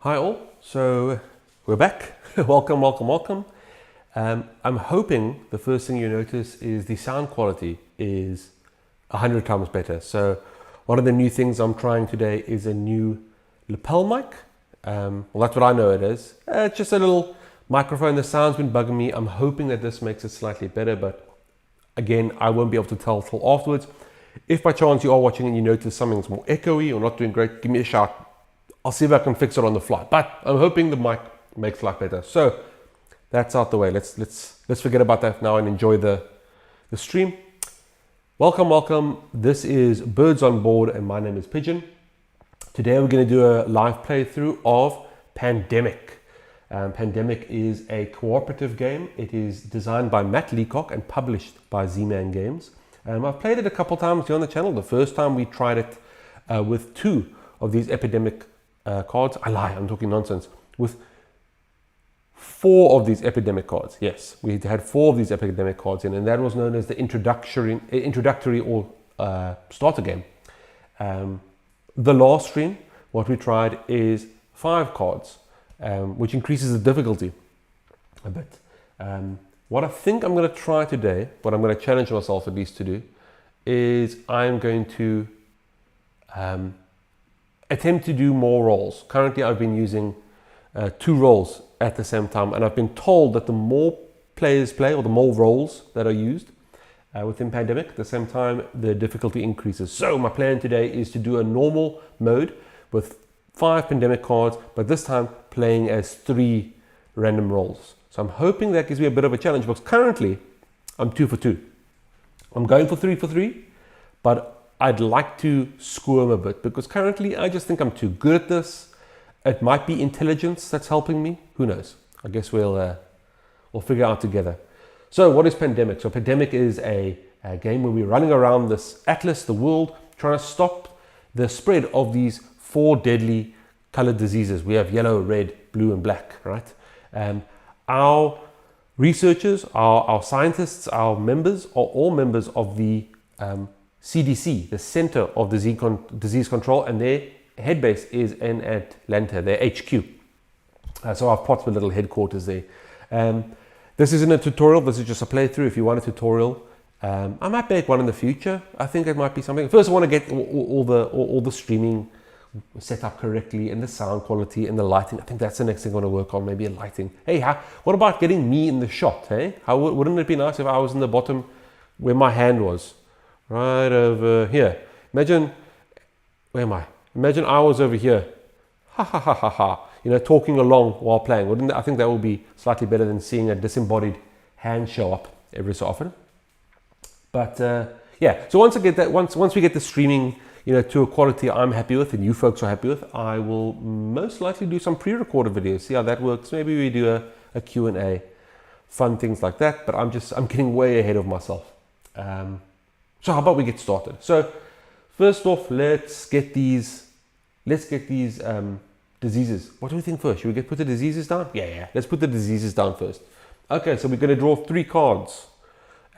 Hi all, so we're back. welcome. I'm hoping the first thing you notice is the sound quality is 100 times better. So one of the new things I'm trying today is a new lapel mic. Well, that's what I know it is. It's just a little microphone. The sound's been bugging me. I'm hoping that this makes it slightly better, but again, I won't be able to tell till afterwards. If by chance you are watching and you notice something's more echoey or not doing great, give me a shout. I'll see if I can fix it on the fly, but I'm hoping the mic makes life better. So that's out the way. Let's forget about that now and enjoy the stream. Welcome. This is Birds on Board and my name is Pigeon. Today we're going to do a live playthrough of Pandemic. Pandemic is a cooperative game. It is designed by Matt Leacock and published by Z-Man Games. I've played it a couple times here on the channel. The first time we tried it with 2 of these epidemic cards. I lie, I'm talking nonsense. With 4 of these epidemic cards. Yes, we had 4 of these epidemic cards in, and that was known as the introductory or starter game. The last stream, what we tried is 5 cards, which increases the difficulty a bit. What I think I'm going to try today, what I'm going to challenge myself at least to do, is I'm going to attempt to do more rolls. Currently I've been using 2 rolls at the same time, and I've been told that the more players play or the more rolls that are used within Pandemic, at the same time the difficulty increases. So my plan today is to do a normal mode with 5 Pandemic cards, but this time playing as 3 random rolls. So I'm hoping that gives me a bit of a challenge, because currently I'm 2 for 2. I'm going for 3 for 3, but I'd like to squirm a bit because currently I just think I'm too good at this. It might be intelligence that's helping me. Who knows? I guess we'll figure out together. So what is Pandemic? So Pandemic is a game where we're running around this atlas, the world, trying to stop the spread of these 4 deadly colored diseases. We have yellow, red, blue, and black, right? Our researchers, our scientists, our members are all members of the CDC, the Center of Disease Control, and their head base is in Atlanta, their HQ. So I've popped my little headquarters there. This isn't a tutorial, this is just a playthrough. If you want a tutorial, I might make one in the future. I think it might be something. First I want to get all the streaming set up correctly, and the sound quality and the lighting. I think that's the next thing I want to work on, maybe a lighting. Hey, what about getting me in the shot, hey? Wouldn't it be nice if I was in the bottom where my hand was? Right over here. Imagine, where am I? Imagine I was over here. Ha. You know, talking along while playing. I think that would be slightly better than seeing a disembodied hand show up every so often. But yeah, so once we get the streaming, you know, to a quality I'm happy with and you folks are happy with, I will most likely do some pre-recorded videos, see how that works. Maybe we do a Q&A, fun things like that, but I'm getting way ahead of myself. So how about we get started? So first off, let's get these diseases. What do we think first? Should we put the diseases down? Yeah. Let's put the diseases down first. Okay, so we're going to draw 3 cards.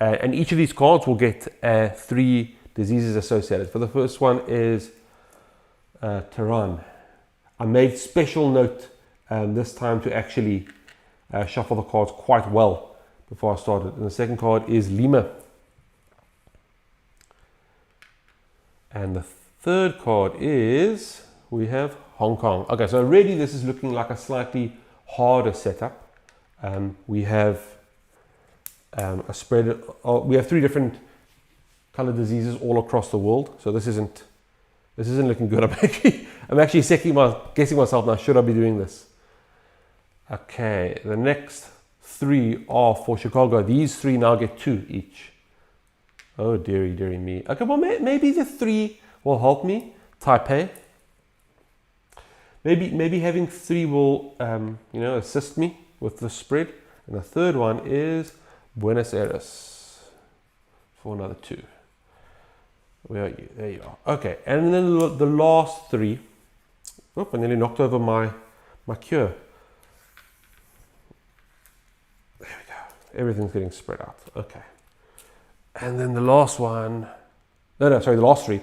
And each of these cards will get 3 diseases associated. For the first one is Tehran. I made special note this time to actually shuffle the cards quite well before I started. And the second card is Lima. And the third card is, we have Hong Kong. Okay, so already this is looking like a slightly harder setup. We have a spread. We have 3 different color diseases all across the world. So this isn't looking good. I'm actually guessing myself now. Should I be doing this? Okay, the next 3 are for Chicago. These 3 now get 2 each. Oh dearie me. Okay, well maybe the 3 will help me. Taipei. Maybe having 3 will you know, assist me with the spread. And the third one is Buenos Aires for another 2. Where are you? There you are. Okay, and then the last 3. Oh, I nearly knocked over my cure. There we go. Everything's getting spread out. Okay. And then the last one, the last 3.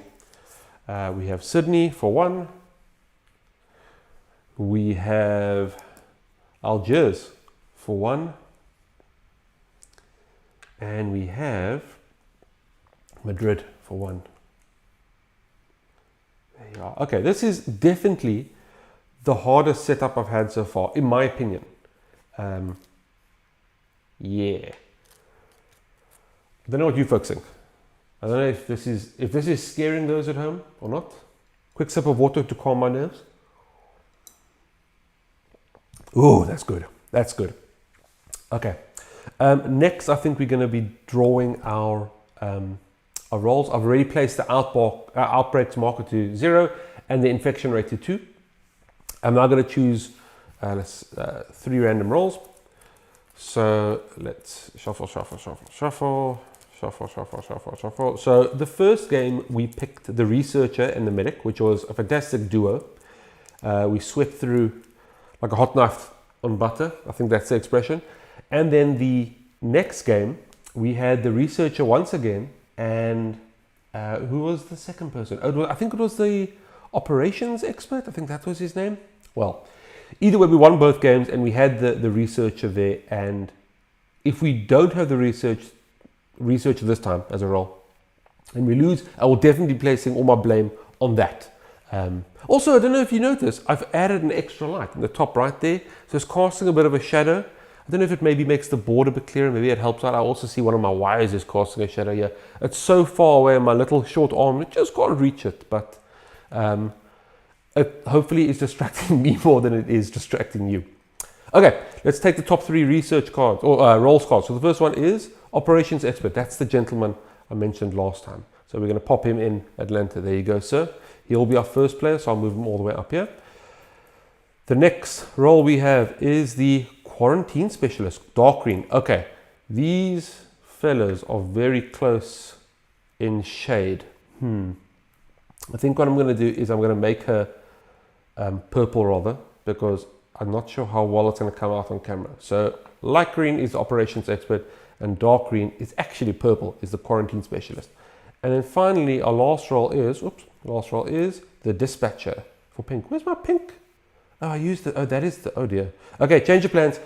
We have Sydney for 1, We have Algiers for 1. And we have Madrid for 1. There you are. Okay, this is definitely the hardest setup I've had so far, in my opinion. Yeah. I don't know what you're focusing. I don't know if this is scaring those at home or not. Quick sip of water to calm my nerves. Oh, that's good. That's good. Okay. Next, I think we're going to be drawing our rolls. I've already placed the outbreaks marker to 0 and the infection rate to 2. I'm now going to choose 3 random rolls. So let's shuffle, shuffle, shuffle, shuffle, shuffle, shuffle, shuffle, shuffle. So the first game we picked the researcher and the medic, which was a fantastic duo. We swept through like a hot knife on butter. I think that's the expression. And then the next game, we had the researcher once again, and who was the second person? Oh, I think it was the operations expert. I think that was his name. Well, either way, we won both games, and we had the researcher there. And if we don't have the researcher this time as a role, and we lose, I will definitely be placing all my blame on that. Also, I don't know if you notice, I've added an extra light in the top right there, so it's casting a bit of a shadow. I don't know if it maybe makes the board a bit clearer, maybe it helps out. I also see one of my wires is casting a shadow here. It's so far away, my little short arm, it just can't reach it, but it hopefully is distracting me more than it is distracting you. Okay, let's take the top 3 research cards, or roles cards. So the first one is Operations Expert. That's the gentleman I mentioned last time. So we're going to pop him in Atlanta. There you go, sir. He'll be our first player, so I'll move him all the way up here. The next role we have is the Quarantine Specialist, dark green. Okay, these fellas are very close in shade. I think what I'm going to do is I'm going to make her purple rather, because I'm not sure how well it's going to come out on camera. So light green is the Operations Expert, and dark green is actually purple, is the Quarantine Specialist. And then finally, our last role is the Dispatcher for pink. Where's my pink? Oh, I used it. Oh, that is the, oh dear. Okay, change of plans.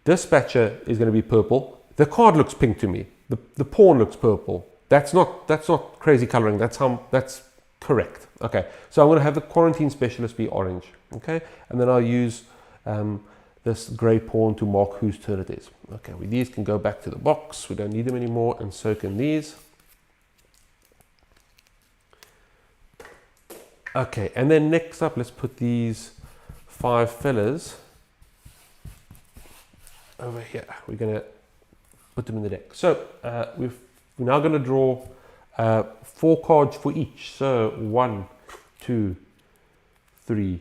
Dispatcher is going to be purple. The card looks pink to me. The pawn looks purple. That's not crazy coloring. That's correct. Okay, so I'm going to have the Quarantine Specialist be orange. Okay, and then I'll use this grey pawn to mark whose turn it is. Okay, these can go back to the box. We don't need them anymore, and so can these. Okay, and then next up, let's put these 5 fellas over here. We're going to put them in the deck. So we're now going to draw 4 cards for each. So 1, 2, 3,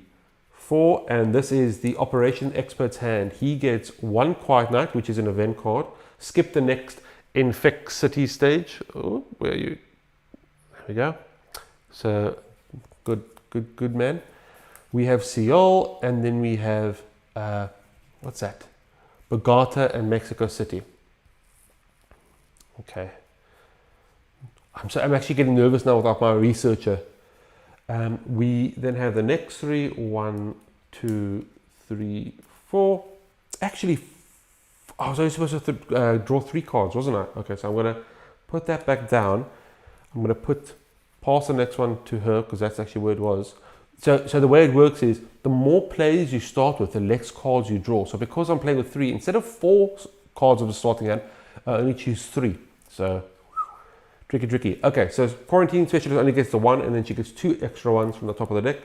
4, and this is the Operation Expert's hand. He gets 1 Quiet Night, which is an event card. Skip the next Infect City stage. Oh, where are you? There we go. So good man. We have Seoul, and then we have what's that? Bogota and Mexico City. Okay. I'm actually getting nervous now without my researcher. We then have the next 3. 1, 2, 3, 4. Actually, I was only supposed to draw 3 cards, wasn't I? Okay, so I'm going to put that back down. I'm going to pass the next one to her, because that's actually where it was. So the way it works is the more players you start with, the less cards you draw. So because I'm playing with 3, instead of 4 cards of the starting hand, I only choose 3. So tricky. Okay, so Quarantine Specialist only gets the 1, and then she gets 2 extra ones from the top of the deck.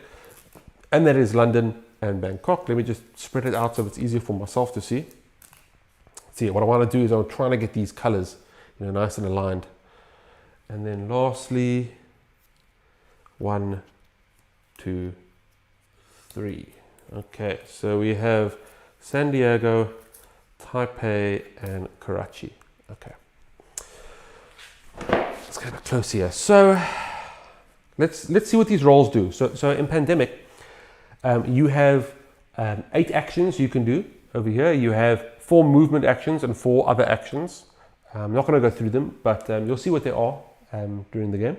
And that is London and Bangkok. Let me just spread it out so it's easier for myself to see. See, what I want to do is I'm trying to get these colors, nice and aligned. And then lastly, 1, 2, 3. Okay, so we have San Diego, Taipei, and Karachi. Okay, let's get a bit close here. So let's see what these roles do. So in Pandemic, you have 8 actions you can do. Over here, you have 4 movement actions and 4 other actions. I'm not going to go through them, but you'll see what they are during the game.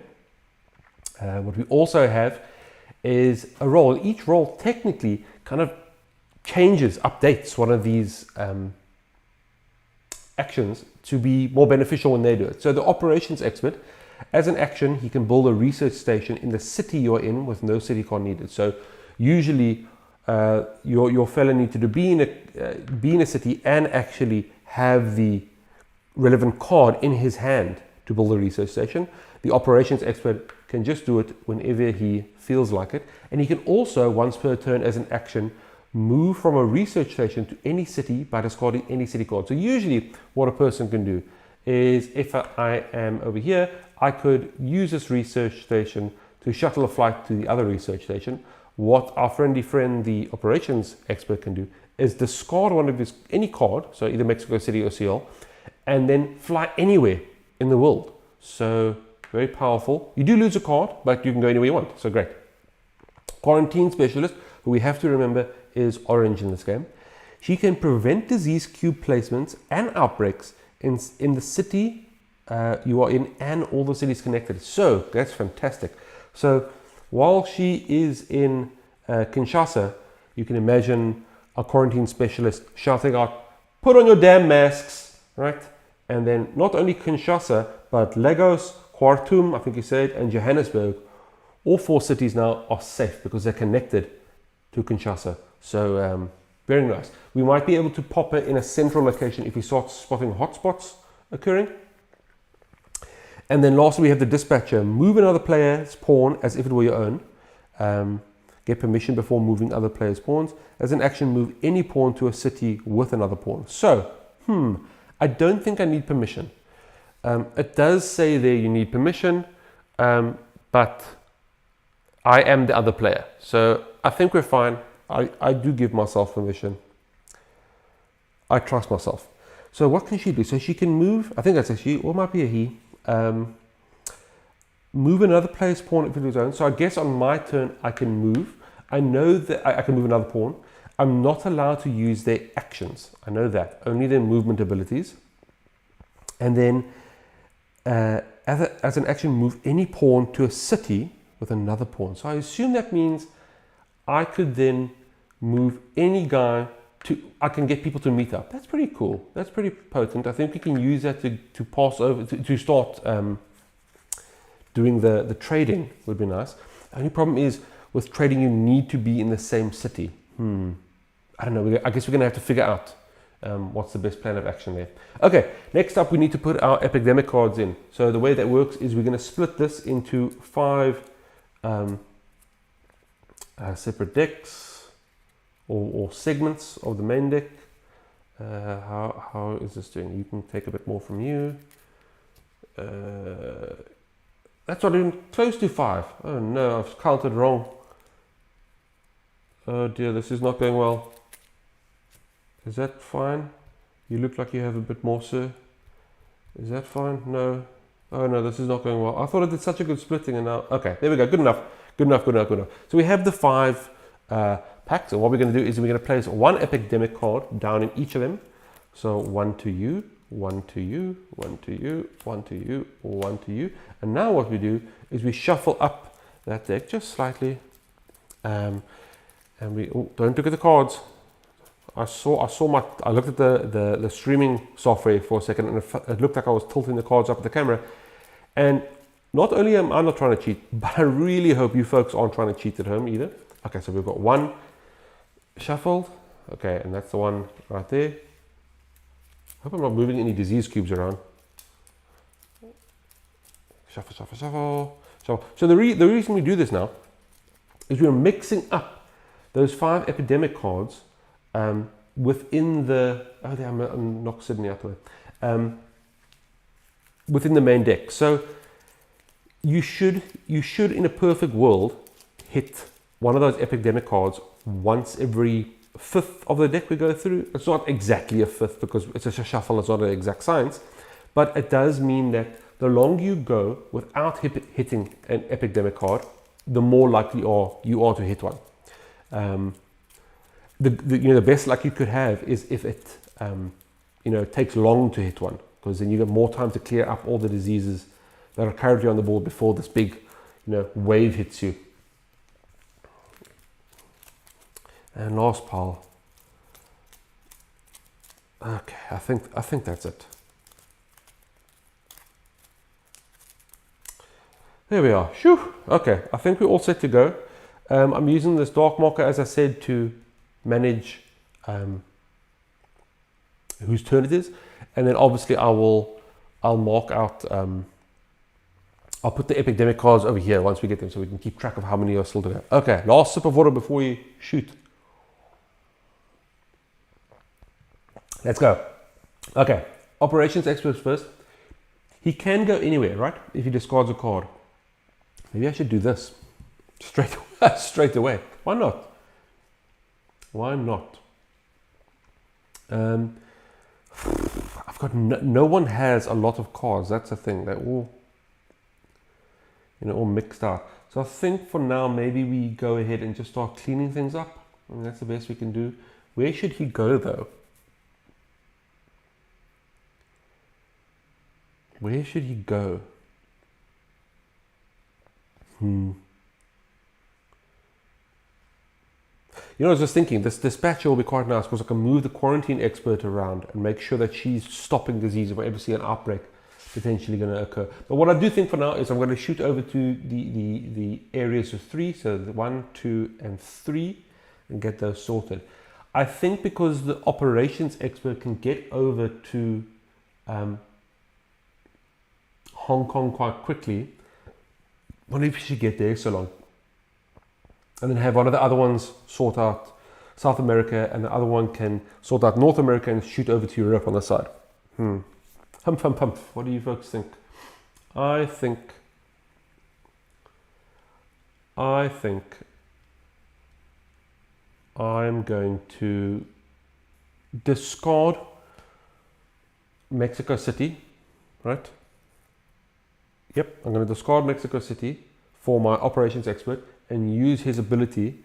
What we also have is a role. Each role technically kind of changes, updates one of these actions to be more beneficial when they do it. So the operations expert, as an action, he can build a research station in the city you're in with no city card needed. So usually your fellow needed to be in a city and actually have the relevant card in his hand to build a research station. The operations expert can just do it whenever he feels like it. And he can also, once per turn as an action, move from a research station to any city by discarding any city card. So usually what a person can do is, if I am over here, I could use this research station to shuttle a flight to the other research station. What our friendly friend, the operations expert, can do is discard one of his, any card, so either Mexico City or Seattle, and then fly anywhere in the world. So very powerful. You do lose a card, but you can go anywhere you want. So great. Quarantine specialist, who we have to remember is orange in this game. She can prevent disease cube placements and outbreaks in the city you are in and all the cities connected. So that's fantastic. So while she is in Kinshasa, you can imagine a quarantine specialist shouting out, "Put on your damn masks," right? And then not only Kinshasa, but Lagos, Khartoum, I think you said, and Johannesburg, all 4 cities now are safe because they're connected to Kinshasa. So very nice. We might be able to pop it in a central location if we start spotting hotspots occurring. And then lastly, we have the dispatcher. Move another player's pawn as if it were your own. Get permission before moving other players' pawns. As an action, move any pawn to a city with another pawn. So, I don't think I need permission. It does say there you need permission, but I am the other player. So I think we're fine. I do give myself permission. I trust myself. So what can she do? So she can move, I think that's a she, or it might be a he. Move another player's pawn if it is his own. So I guess on my turn I can move. I know that I can move another pawn. I'm not allowed to use their actions. I know that. Only their movement abilities. And then as an action, move any pawn to a city with another pawn. So I assume that means I could then move any guy to, I can get people to meet up. That's pretty cool. That's pretty potent. I think we can use that to pass over, to start doing the trading would be nice. The only problem is with trading, you need to be in the same city. I don't know. I guess we're going to have to figure out what's the best plan of action there. Okay, next up we need to put our epidemic cards in. So the way that works is we're going to split this into 5 separate decks or segments of the main deck. How is this doing? You can take a bit more from you. That's not even close to 5. Oh no, I've counted wrong. Oh dear, this is not going well. Is that fine? You look like you have a bit more, sir. Is that fine? No. Oh no, this is not going well. I thought I did such a good splitting and now... Okay, there we go. Good enough. Good enough, good enough, good enough. So we have the 5 packs, and what we're going to do is we're going to place 1 epidemic card down in each of them. So 1 to you, 1 to you, 1 to you, 1 to you, 1 to you. And now what we do is we shuffle up that deck just slightly. And we... Oh, don't look at the cards. I looked at the streaming software for a second, and it looked like I was tilting the cards up at the camera. And not only am I not trying to cheat, but I really hope you folks aren't trying to cheat at home either. Okay, so we've got 1 shuffled. Okay, and that's the one right there. Hope I'm not moving any disease cubes around. Shuffle, shuffle, shuffle, shuffle. So the reason we do this now is we're mixing up those 5 epidemic cards within the... Oh, there, I'm knocked Sydney out the way. Within the main deck. So you should, in a perfect world, hit one of those epidemic cards once every 5th of the deck we go through. It's not exactly a 5th because it's a shuffle, it's not an exact science, but it does mean that the longer you go without hitting an epidemic card, the more likely you are to hit one. The best luck you could have is if it takes long to hit one, because then you get more time to clear up all the diseases that are currently on the board before this big wave hits you. And last pile. Okay, I think that's it. There we are. Shoo. Okay, I think we're all set to go. I'm using this dark marker, as I said, to manage whose turn it is, and then obviously I'll mark out. I'll put the epidemic cards over here once we get them, so we can keep track of how many are still to go. Okay, last sip of water before you shoot. Let's go. Okay, operations experts first. He can go anywhere, right? If he discards a card. Maybe I should do this straight away. Why not? Why not? I've got no one has a lot of cards. That's the thing. They're all, all mixed out. So I think for now, maybe we go ahead and just start cleaning things up. I mean, that's the best we can do. Where should he go though? Where should he go? I was just thinking, this dispatcher will be quite nice because I can move the quarantine expert around and make sure that she's stopping disease if I ever see an outbreak potentially going to occur. But what I do think for now is I'm going to shoot over to the areas of 3, so the 1, 2, and 3, and get those sorted. I think because the operations expert can get over to Hong Kong quite quickly, I wonder if she should get there so long. And then have one of the other ones sort out South America, and the other one can sort out North America and shoot over to Europe on the side. Hump. What do you folks think? I think I'm going to discard Mexico City, right? Yep, I'm going to discard Mexico City for my operations expert and use his ability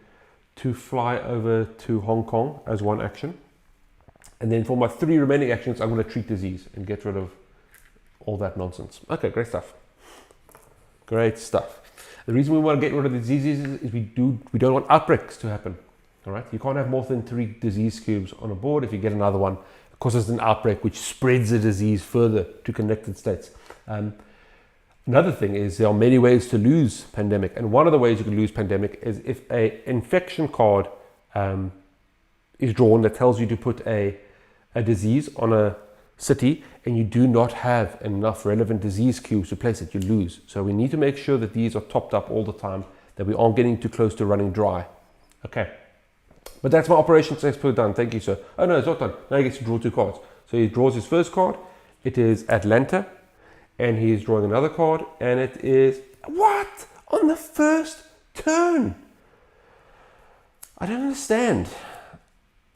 to fly over to Hong Kong as one action. And then for my 3 remaining actions, I'm going to treat disease and get rid of all that nonsense. Okay, great stuff. Great stuff. The reason we want to get rid of the diseases is we don't want outbreaks to happen. All right, you can't have more than 3 disease cubes on a board. If you get another one, it causes an outbreak which spreads the disease further to connected states. Another thing is there are many ways to lose pandemic, and one of the ways you can lose pandemic is if an infection card is drawn that tells you to put a disease on a city and you do not have enough relevant disease cubes to place it, you lose. So we need to make sure that these are topped up all the time, that we aren't getting too close to running dry. Okay, but that's my operations expert done. Thank you, sir. Oh no, it's not done. Now he gets to draw 2 cards. So he draws his first card. It is Atlanta. And he's drawing another card, and it is, what? On the first turn? I don't understand.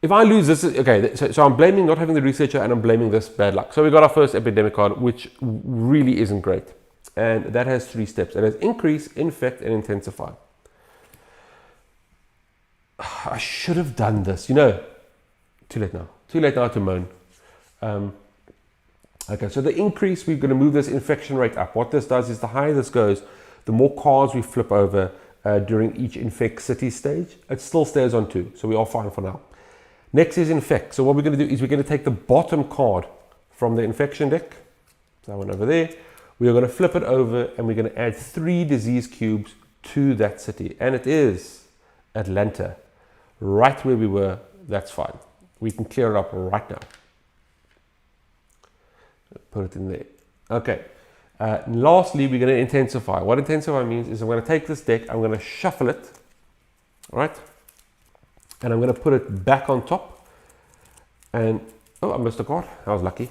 If I lose this, okay, so I'm blaming not having the researcher, and I'm blaming this bad luck. So we got our first epidemic card, which really isn't great. And that has 3 steps. It has increase, infect, and intensify. I should have done this, too late now. Too late now to moan. Okay, so the increase, we're going to move this infection rate up. What this does is the higher this goes, the more cards we flip over during each infect city stage. It still stays on 2, so we are fine for now. Next is infect. So what we're going to do is we're going to take the bottom card from the infection deck, that one over there. We are going to flip it over and we're going to add 3 disease cubes to that city. And it is Atlanta, right where we were. That's fine. We can clear it up right now. Put it in there. Okay. Lastly, we're going to intensify. What intensify means is I'm going to take this deck, I'm going to shuffle it, all right? And I'm going to put it back on top. And, oh, I missed a card. I was lucky.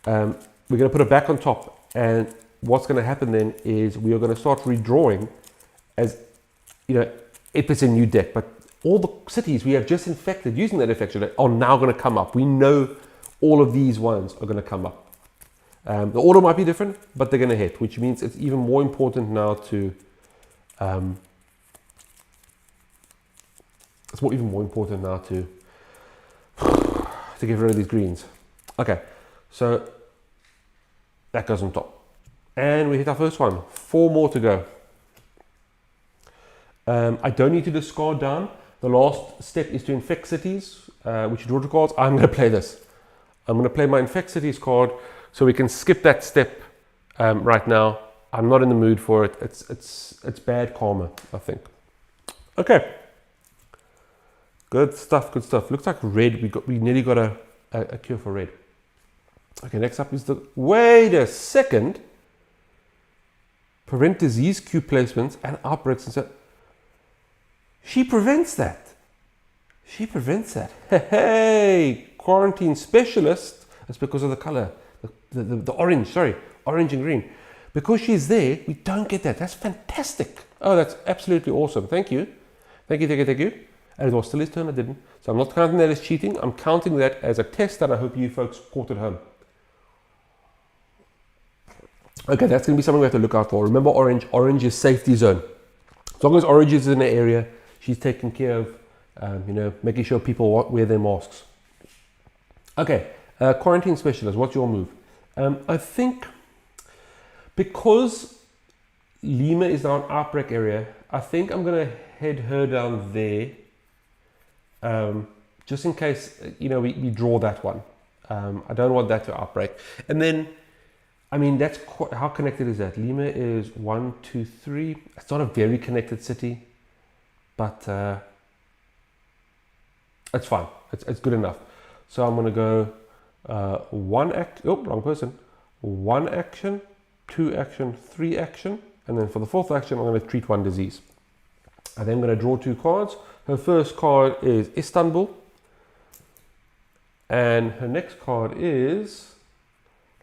We're going to put it back on top. And what's going to happen then is we are going to start redrawing as, if it's a new deck. But all the cities we have just infected using that infection are now going to come up. We know all of these ones are going to come up. The order might be different, but they're going to hit, which means it's even more important now to to get rid of these greens. Okay, so that goes on top. And we hit our first one. 4 more to go. I don't need to discard down. The last step is to infect cities, which you draw 2 cards. I'm going to play this. I'm going to play my infect cities card, so we can skip that step right now. I'm not in the mood for it. It's bad karma, I think. Okay. Good stuff, good stuff. Looks like red. We nearly got a cure for red. Okay, next up is the... Wait a second. Prevent disease queue placements and outbreaks and so... She prevents that. She prevents that. Hey, quarantine specialist. That's because of the color. The orange, sorry. Orange and green. Because she's there, we don't get that. That's fantastic. Oh, that's absolutely awesome. Thank you. Thank you, thank you, thank you. And it was still his turn, I didn't. So I'm not counting that as cheating. I'm counting that as a test that I hope you folks caught at home. Okay, that's going to be something we have to look out for. Remember orange. Orange is safety zone. As long as orange is in the area, she's taking care of, making sure people wear their masks. Okay, quarantine specialist, what's your move? I think because Lima is now an outbreak area, I think I'm going to head her down there, just in case, we draw that one. I don't want that to outbreak. And then, that's how connected is that? Lima is 1, 2, 3. It's not a very connected city, but it's fine. It's good enough. So I'm going to go 1 action, 2 action, 3 action, and then for the 4th action, I'm going to treat 1 disease. And then I'm going to draw 2 cards. Her first card is Istanbul, and her next card is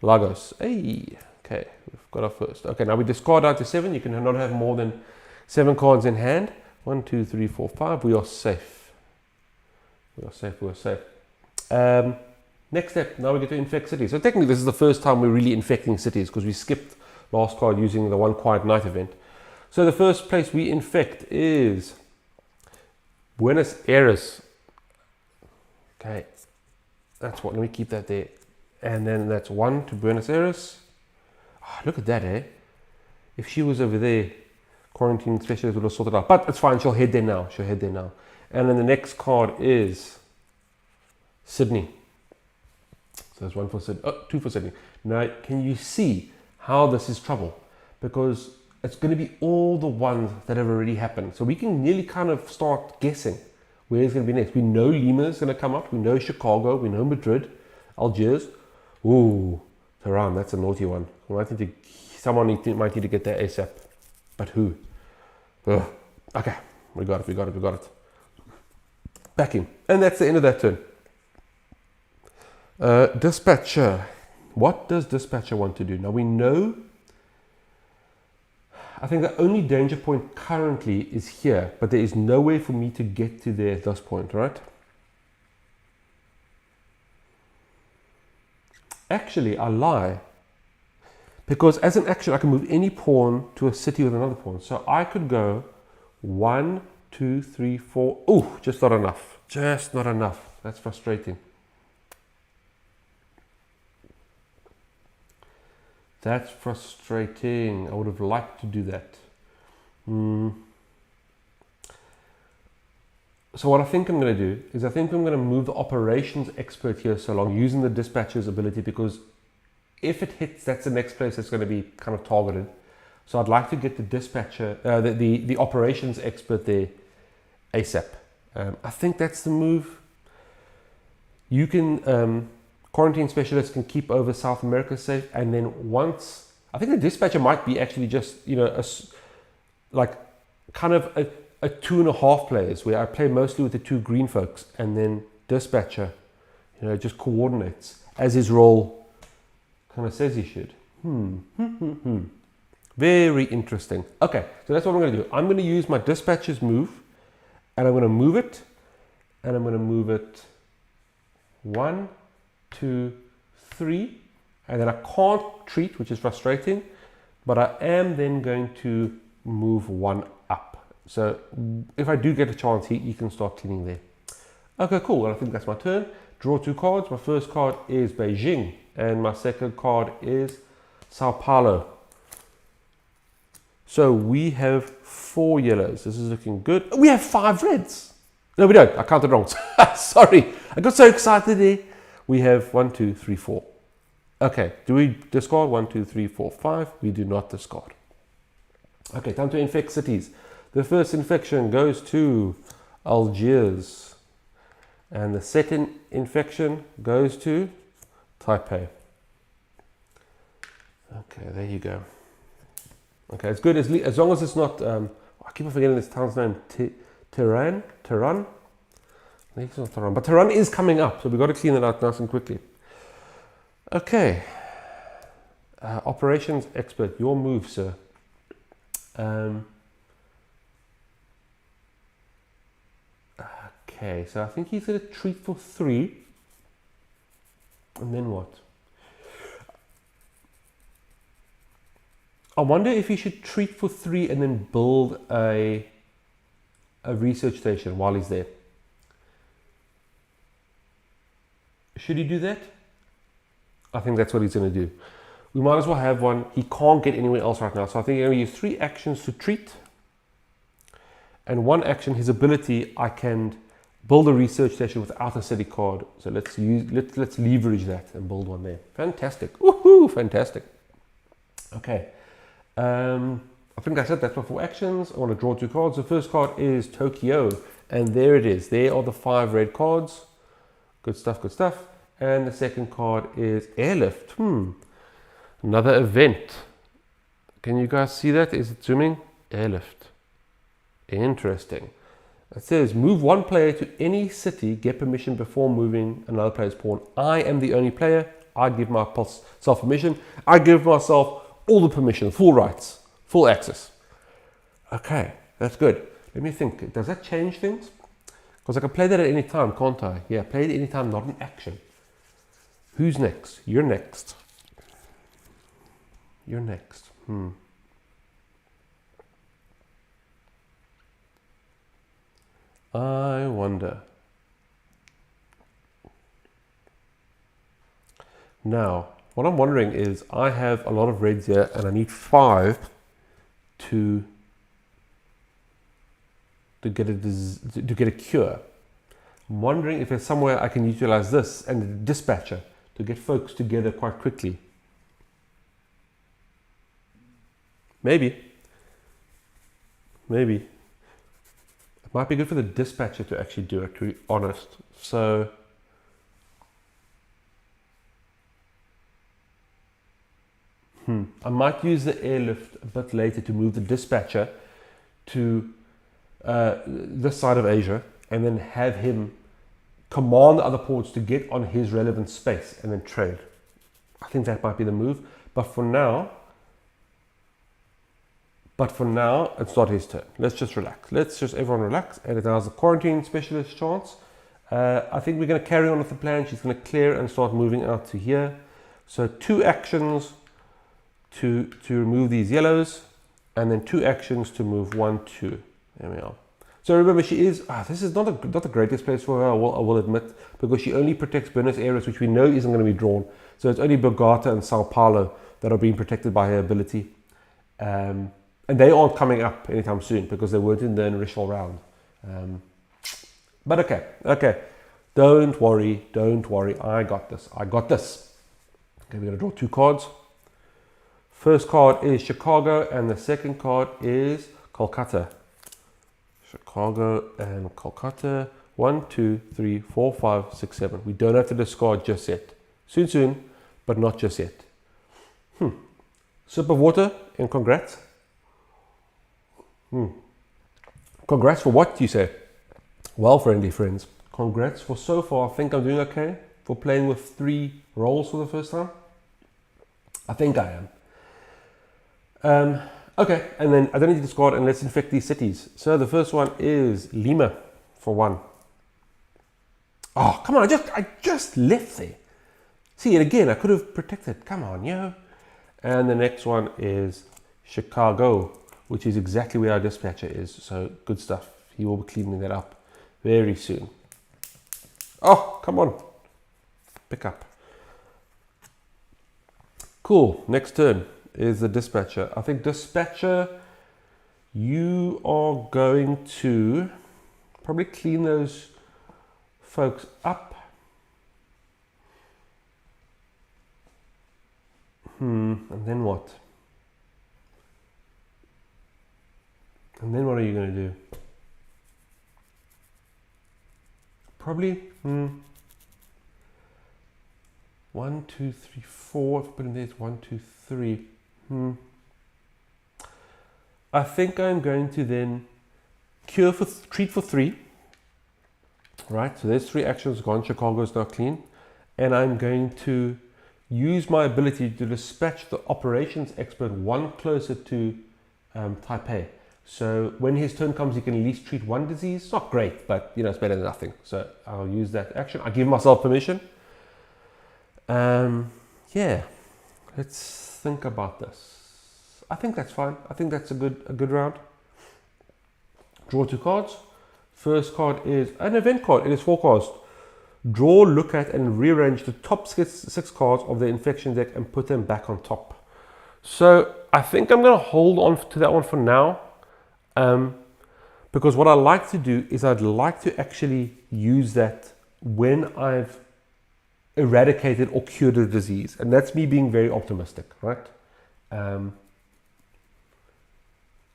Lagos. Hey, okay, we've got our first. Okay, now we discard out to 7. You can not have more than 7 cards in hand. 1, 2, 3, 4, 5. We are safe. We are safe. We are safe. Next step. Now we get to infect cities. So technically, this is the first time we're really infecting cities because we skipped last card using the One Quiet Night event. So the first place we infect is Buenos Aires. Okay, that's what. Let me keep that there. And then that's 1 to Buenos Aires. Oh, look at that, eh? If she was over there, quarantine specialist would have sorted out. But it's fine, she'll head there now. She'll head there now. And then the next card is Sydney. So there's 1 for Sydney. Oh, 2 for Sydney. Now, can you see how this is trouble? Because it's going to be all the ones that have already happened. So we can nearly kind of start guessing where it's going to be next. We know Lima is going to come up. We know Chicago. We know Madrid, Algiers. Ooh, Tehran, that's a naughty one. Someone might need to get that ASAP. But who? Ugh. Okay, we got it. Backing. And that's the end of that turn. Dispatcher. What does Dispatcher want to do? Now we know, I think the only danger point currently is here, but there is no way for me to get to there at this point, right? Actually, I lie. Because as an action, I can move any pawn to a city with another pawn. So I could go 1, 2, 3, 4. Oh, just not enough. Just not enough. That's frustrating. That's frustrating. I would have liked to do that. So what I think I'm going to do is I think I'm going to move the operations expert here so long, using the dispatcher's ability, because if it hits, that's the next place that's going to be kind of targeted. So I'd like to get the dispatcher, the operations expert there ASAP. I think that's the move. You can, quarantine specialists can keep over South America safe, and then once, I think the dispatcher might be actually just, kind of a 2.5 players, where I play mostly with the 2 green folks, and then dispatcher, just coordinates as his role kind of says he should. Very interesting. Okay, so that's what I'm going to do. I'm going to use my dispatcher's move, and I'm going to move it, and I'm going to move it 1, 2, 3, and then I can't treat, which is frustrating, but I am then going to move 1 up. So if I do get a chance, he can start cleaning there. Okay, cool. Well, I think that's my turn. Draw 2 cards. My first card is Beijing, and my second card is Sao Paulo. So we have 4 yellows. This is looking good. We have 5 reds. No, we don't. I counted wrong. Sorry. I got so excited there. We have 1, 2, 3, 4. Okay. Do we discard? 1, 2, 3, 4, 5. We do not discard. Okay. Time to infect cities. The first infection goes to Algiers. And the second infection goes to Taipei. Okay. There you go. Okay. It's good as long as it's not... I keep on forgetting this town's name. Tehran? I think it's not Tehran. But Tehran is coming up, so we've got to clean it out nice and quickly. Okay. Operations expert, your move, sir. Okay, so I think he's going to treat for 3. And then what? I wonder if he should treat for 3 and then build a research station while he's there. Should he do that? I think that's what he's going to do. We might as well have one. He can't get anywhere else right now. So I think he's going to use 3 actions to treat. And 1 action, his ability, I can build a research station without a city card. So let's leverage that and build one there. Fantastic. Woohoo! Fantastic. Okay. I think that's it. That's my 4 actions. I want to draw 2 cards. The first card is Tokyo. And there it is. There are the 5 red cards. Good stuff, good stuff. And the second card is Airlift. Another event. Can you guys see that? Is it zooming? Airlift. Interesting. It says, move 1 player to any city, get permission before moving another player's pawn. I am the only player. I give myself permission. I give myself all the permission, full rights, full access. Okay, that's good. Let me think. Does that change things? Because I can play that at any time, can't I? Yeah, play it at any time, not in action. Who's next? You're next. You're next. I wonder. Now, what I'm wondering is I have a lot of reds here and I need 5 to get a cure. I'm wondering if there's somewhere I can utilize this and the dispatcher to get folks together quite quickly. Maybe. It might be good for the dispatcher to actually do it, to be honest. So I might use the airlift a bit later to move the dispatcher to this side of Asia and then have him command the other ports to get on his relevant space and then trade. I think that might be the move. But for now, it's not his turn. Let's just relax. Let's just everyone relax. And it has a quarantine specialist chance. I think we're going to carry on with the plan. She's going to clear and start moving out to here. So 2 actions to remove these yellows, and then 2 actions to move 1, 2. There we are. So remember, she is. This is not the greatest place for her. I will admit, because she only protects Buenos Aires, which we know isn't going to be drawn. So it's only Bogota and Sao Paulo that are being protected by her ability. And they aren't coming up anytime soon because they weren't in the initial round. But okay. Don't worry. I got this. Okay, we're going to draw 2 cards. First card is Chicago and the second card is Kolkata. Chicago and Kolkata. 1, 2, 3, 4, 5, 6, 7. We don't have to discard just yet. Soon, but not just yet. Sip of water and congrats. Congrats for what, you say? Well, friendly friends, congrats for so far. I think I'm doing okay for playing with 3 rolls for the first time. I think I am. Okay, and then I don't need to discard, and let's infect these cities. So the first one is Lima for 1. Oh, come on, I just left there. See it again, I could have protected. Come on, yo. And the next one is Chicago, which is exactly where our dispatcher is. So good stuff. He will be cleaning that up very soon. Oh, come on. Pick up. Cool. Next turn is the dispatcher. I think dispatcher, you are going to Probably clean those folks up. And then what? And then what are you going to do? Probably 1, 2, 3, 4. If I put in there, it's 1, 2, 3. I think I'm going to then treat for 3. Right, so there's 3 actions gone. Chicago's now clean. And I'm going to use my ability to dispatch the operations expert 1 closer to Taipei. So when his turn comes, he can at least treat 1 disease. It's not great, but you know, it's better than nothing. So I'll use that action. I give myself permission. Yeah, let's think about this. I think that's fine. I think that's a good round. Draw 2 cards. First card is an event card. It is 4 cards. Draw, look at, and rearrange the top 6 cards of the infection deck and put them back on top. So I think I'm going to hold on to that one for now. Because what I like to do is I'd like to actually use that when I've eradicated or cured a disease. And that's me being very optimistic, right?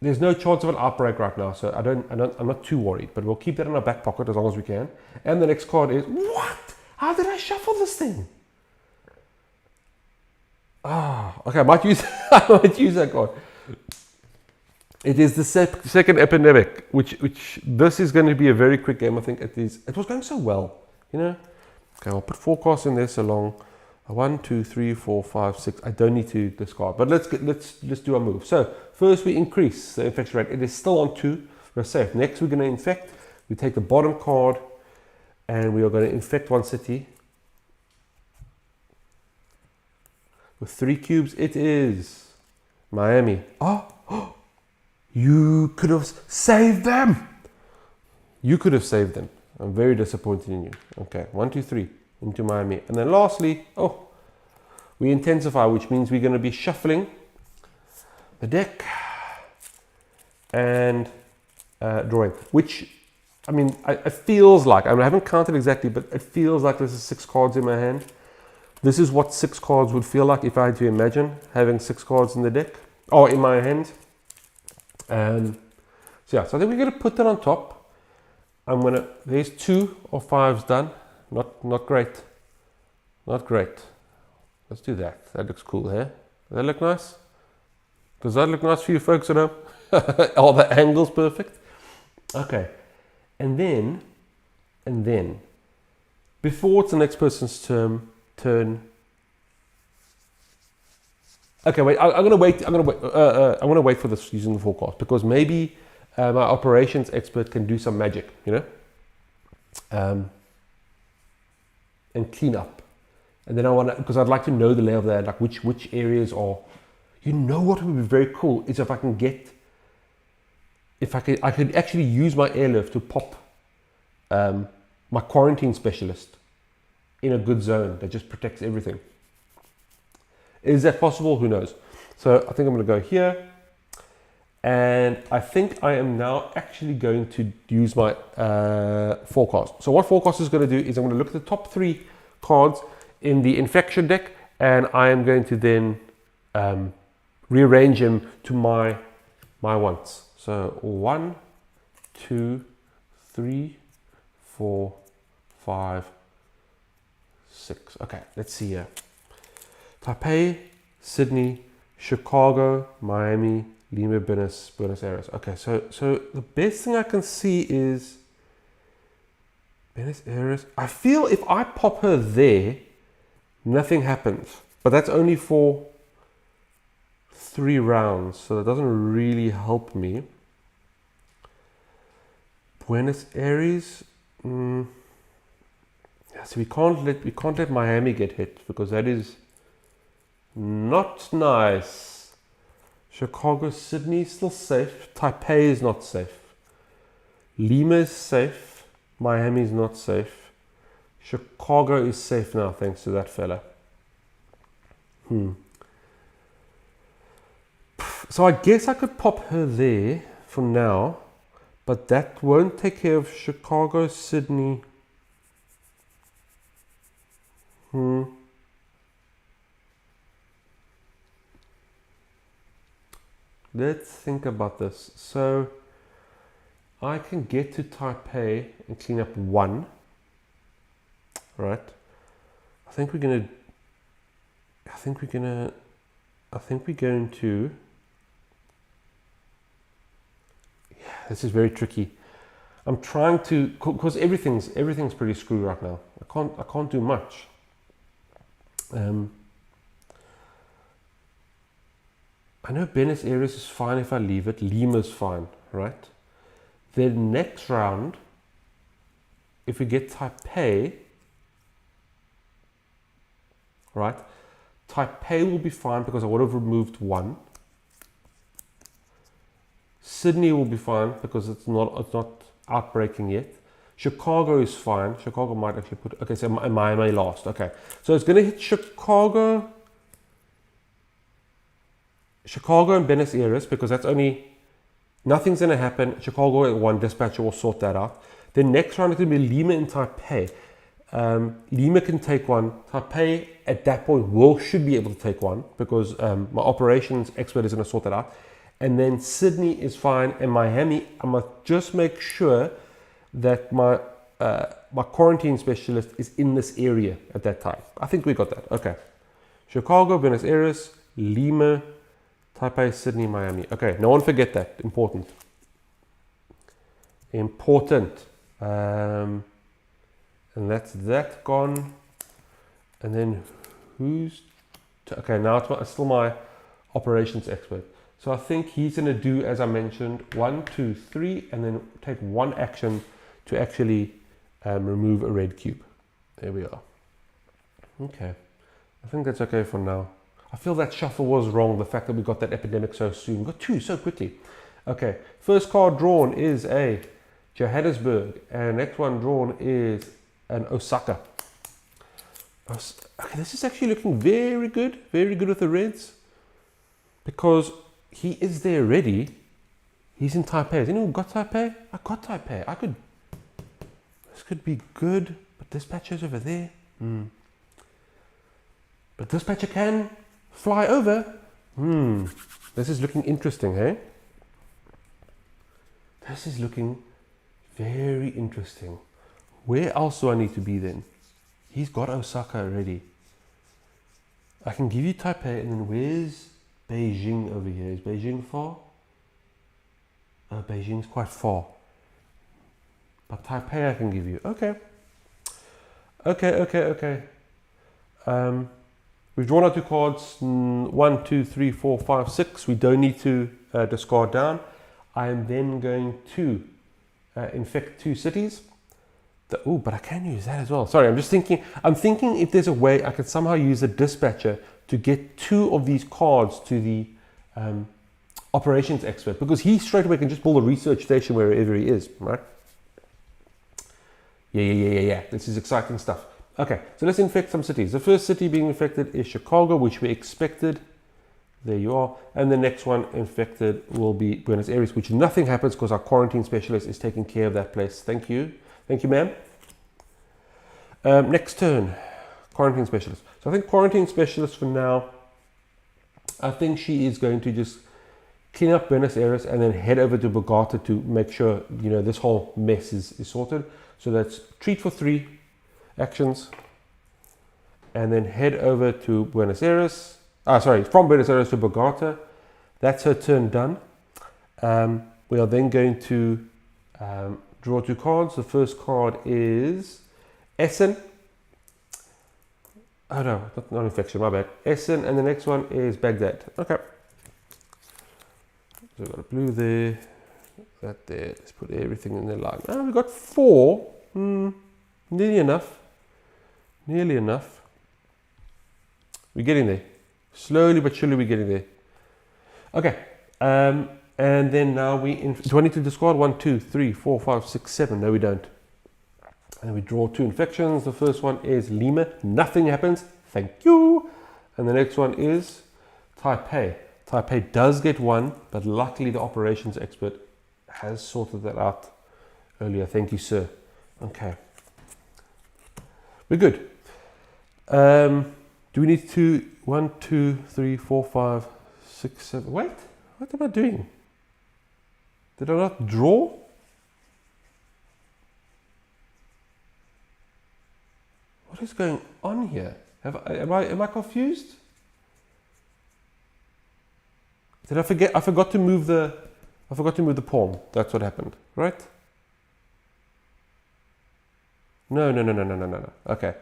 There's no chance of an outbreak right now, so I'm not too worried, but we'll keep that in our back pocket as long as we can. And the next card is, what? How did I shuffle this thing? Okay, I might use that card. It is the second epidemic, which this is going to be a very quick game. I think it is. It was going so well, you know. Okay, I'll put 4 cards in there so long. 1, 2, 3, 4, 5, 6. I don't need to discard, but let's do our move. So first we increase the infection rate. It is still on 2. We're safe. Next we're going to infect. We take the bottom card, and we are going to infect 1 city with 3 cubes. It is Miami. Oh, you could have saved them. You could have saved them. I'm very disappointed in you. Okay, 1, 2, 3 into Miami. And then lastly, we intensify, which means we're going to be shuffling the deck and drawing, which, I mean, it feels like, I haven't counted exactly, but it feels like there's 6 cards in my hand. This is what 6 cards would feel like if I had to imagine having 6 cards in the deck, or in my hand. So I think we're going to put that on top. There's 2 or 5s done. Not great. Not great. Let's do that. That looks cool here. Does that look nice? Does that look nice for you folks at home? Are the angles perfect? Okay. And then, before it's the next person's turn. Okay, wait. I'm gonna wait. I want to wait for this using the forecast because maybe my operations expert can do some magic, you know, and clean up. And then I want to, because I'd like to know the lay of the land, like which areas are. You know what would be very cool is if I could actually use my airlift to pop my quarantine specialist in a good zone that just protects everything. Is that possible? Who knows? So I think I'm going to go here. And I think I am now actually going to use my forecast. So what forecast is going to do is I'm going to look at the top 3 cards in the infection deck, and I am going to then rearrange them to my wants. So 1, 2, 3, 4, 5, 6. Okay, let's see here. Taipei, Sydney, Chicago, Miami, Lima, Buenos Aires. Okay, so the best thing I can see is Buenos Aires. I feel if I pop her there, nothing happens. But that's only for 3 rounds, so that doesn't really help me. Buenos Aires. So we can't let Miami get hit because that is not nice. Chicago, Sydney still safe. Taipei is not safe. Lima is safe. Miami is not safe. Chicago is safe now thanks to that fella. So I guess I could pop her there for now, But that won't take care of Chicago, Sydney. Let's think about this. So I can get to Taipei and clean up one, right? I think we're going to, yeah, this is very tricky. I'm trying to, because everything's pretty screwed right now. I can't do much. I know Buenos Aires is fine if I leave it. Lima's fine, right? Then next round, if we get Taipei, right? Taipei will be fine because I would have removed one. Sydney will be fine because it's not outbreaking yet. Chicago is fine. Chicago might actually put, okay, so Miami lost. Okay, so it's going to hit Chicago and Buenos Aires because that's only, nothing's going to happen. Chicago at one, dispatcher will sort that out. Then next round it's going to be Lima and Taipei. Lima can take one. Taipei at that point should be able to take one because my operations expert is going to sort that out. And then Sydney is fine, and Miami, I must just make sure that my quarantine specialist is in this area at that time. I think we got that. Okay. Chicago, Buenos Aires, Lima, Taipei, Sydney, Miami. Okay, no one forget that. Important. And that's that gone. And then okay, now it's still my operations expert. So I think he's going to do, as I mentioned, 1, 2, 3, and then take one action to actually remove a red cube. There we are. Okay, I think that's okay for now. I feel that shuffle was wrong, the fact that we got that epidemic so soon. We got two so quickly. Okay, first card drawn is a Johannesburg, and next one drawn is an Osaka. Okay, this is actually looking very good with the reds, because he is there already. He's in Taipei. Has anyone got Taipei? I got Taipei. This could be good, but dispatcher's over there. But dispatcher can fly over. This is looking interesting, hey? This is looking very interesting. Where else do I need to be then? He's got Osaka already. I can give you Taipei, and then where's Beijing over here? Is Beijing far? Beijing's quite far. But Taipei I can give you. Okay. We've drawn out two cards. 1, 2, 3, 4, 5, 6. We don't need to discard down. I am then going to infect 2 cities. But I can use that as well. Sorry, I'm thinking if there's a way I could somehow use the dispatcher to get 2 of these cards to the operations expert, because he straight away can just build a research station wherever he is, right? Yeah. This is exciting stuff. Okay, so let's infect some cities. The first city being infected is Chicago, which we expected. There you are. And the next one infected will be Buenos Aires, which nothing happens because our quarantine specialist is taking care of that place. Thank you. Thank you, ma'am. Next turn, quarantine specialist. So I think quarantine specialist for now, I think she is going to just clean up Buenos Aires and then head over to Bogota to make sure, this whole mess is sorted. So that's treat for 3 actions and then head over to Buenos Aires. From Buenos Aires to Bogota. That's her turn done. We are then going to draw 2 cards. The first card is Essen. Oh no, not infection, my bad. Essen, and the next one is Baghdad. Okay. So we've got a blue there, that there. Let's put everything in the line. We've got 4. Nearly enough. We're getting there. Slowly but surely we're getting there. Okay. And then now do I need to discard 1, 2, 3, 4, 5, 6, 7? No, we don't. And we draw 2 infections. The first one is Lima. Nothing happens. Thank you. And the next one is Taipei. Taipei does get 1, but luckily the operations expert has sorted that out earlier. Thank you, sir. Okay. We're good. Do we need to 1, 2, 3, 4, 5, 6, 7? Wait, what am I doing? Did I not draw? What is going on here? Am I confused? Did I forget? I forgot to move the pawn. That's what happened, right? No. Okay.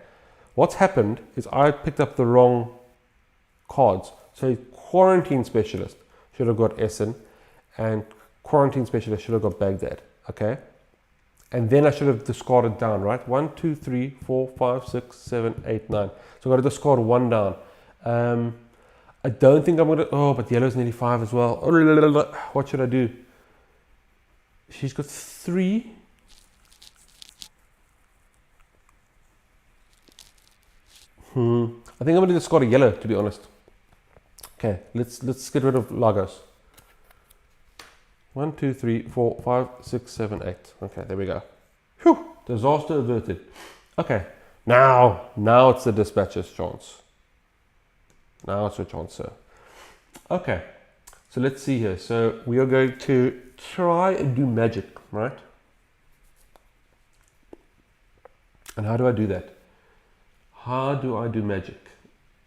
What's happened is I picked up the wrong cards. So quarantine specialist should have got Essen, and quarantine specialist should have got Baghdad. Okay. And then I should have discarded down, right? 1, 2, 3, 4, 5, 6, 7, 8, 9. So I've got to discard 1 down. I don't think I'm going to... Oh, but yellow's nearly 5 as well. What should I do? She's got 3. I think I'm going to discard a yellow, to be honest. Okay, let's get rid of Lagos. 1, 2, 3, 4, 5, 6, 7, 8. Okay, there we go. Whew, disaster averted. Okay, now it's the dispatcher's chance. Now it's your chance, sir. Okay, so let's see here. So we are going to try and do magic, right? And how do I do that? How do I do magic?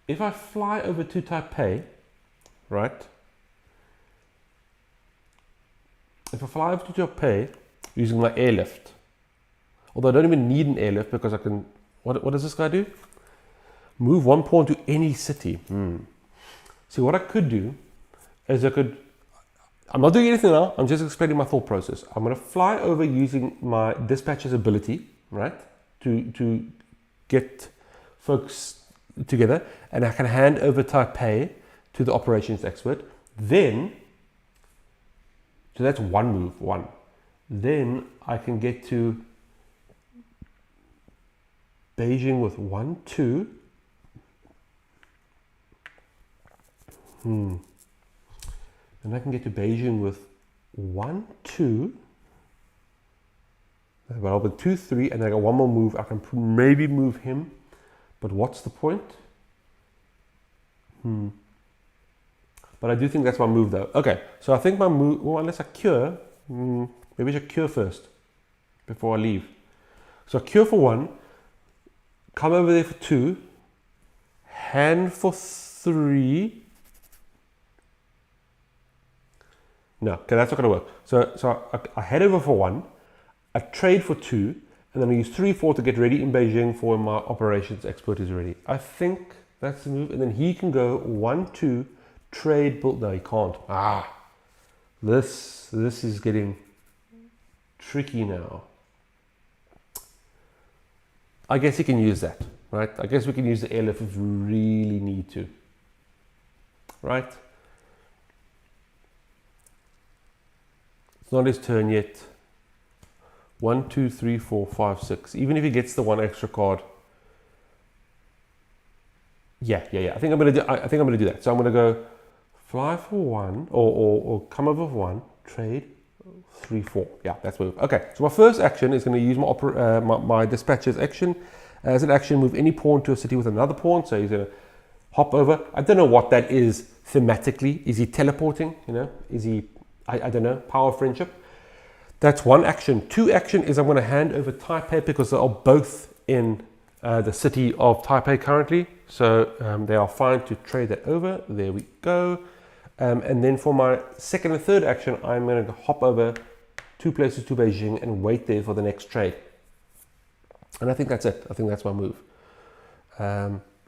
If I fly over to Taipei, right? If I fly over to Taipei using my airlift, although I don't even need an airlift because I can, what does this guy do? Move 1 pawn to any city. See, what I could do is I'm not doing anything now, I'm just explaining my thought process. I'm going to fly over using my dispatcher's ability, right? To get folks together, and I can hand over Taipei to the operations expert. Then, so that's one move, 1. Then I can get to Beijing with 1, 2. And I can get to Beijing with 1, 2. Well, with 2, 3, and then I got 1 more move. I can maybe move him, but what's the point? But I do think that's my move, though. Okay, so I think my move. Well, unless I cure, maybe I should cure first before I leave. So I cure for 1, come over there for 2, hand for 3. No, okay, that's not going to work. So I head over for 1, I trade for 2, and then I use 3, 4 to get ready in Beijing for when my operations expert is ready. I think that's the move. And then he can go 1, 2, trade, build. No, he can't. This is getting tricky now. I guess he can use that, right? I guess we can use the airlift if we really need to, right? It's not his turn yet. 1, 2, 3, 4, 5, 6. Even if he gets the 1 extra card. Yeah. I think I'm gonna do that. So I'm gonna go fly for 1, or come over for 1, trade 3, 4. Yeah, that's move. Okay. So my first action is going to use my dispatcher's action as an action. Move any pawn to a city with another pawn. So he's going to hop over. I don't know what that is thematically. Is he teleporting? You know? Is he? I don't know. Power of friendship. That's 1 action. 2 action is I'm going to hand over Taipei because they are both in the city of Taipei currently. So they are fine to trade that over. There we go. And then for my second and third action, I'm going to hop over 2 places to Beijing and wait there for the next trade. And I think that's it. I think that's my move.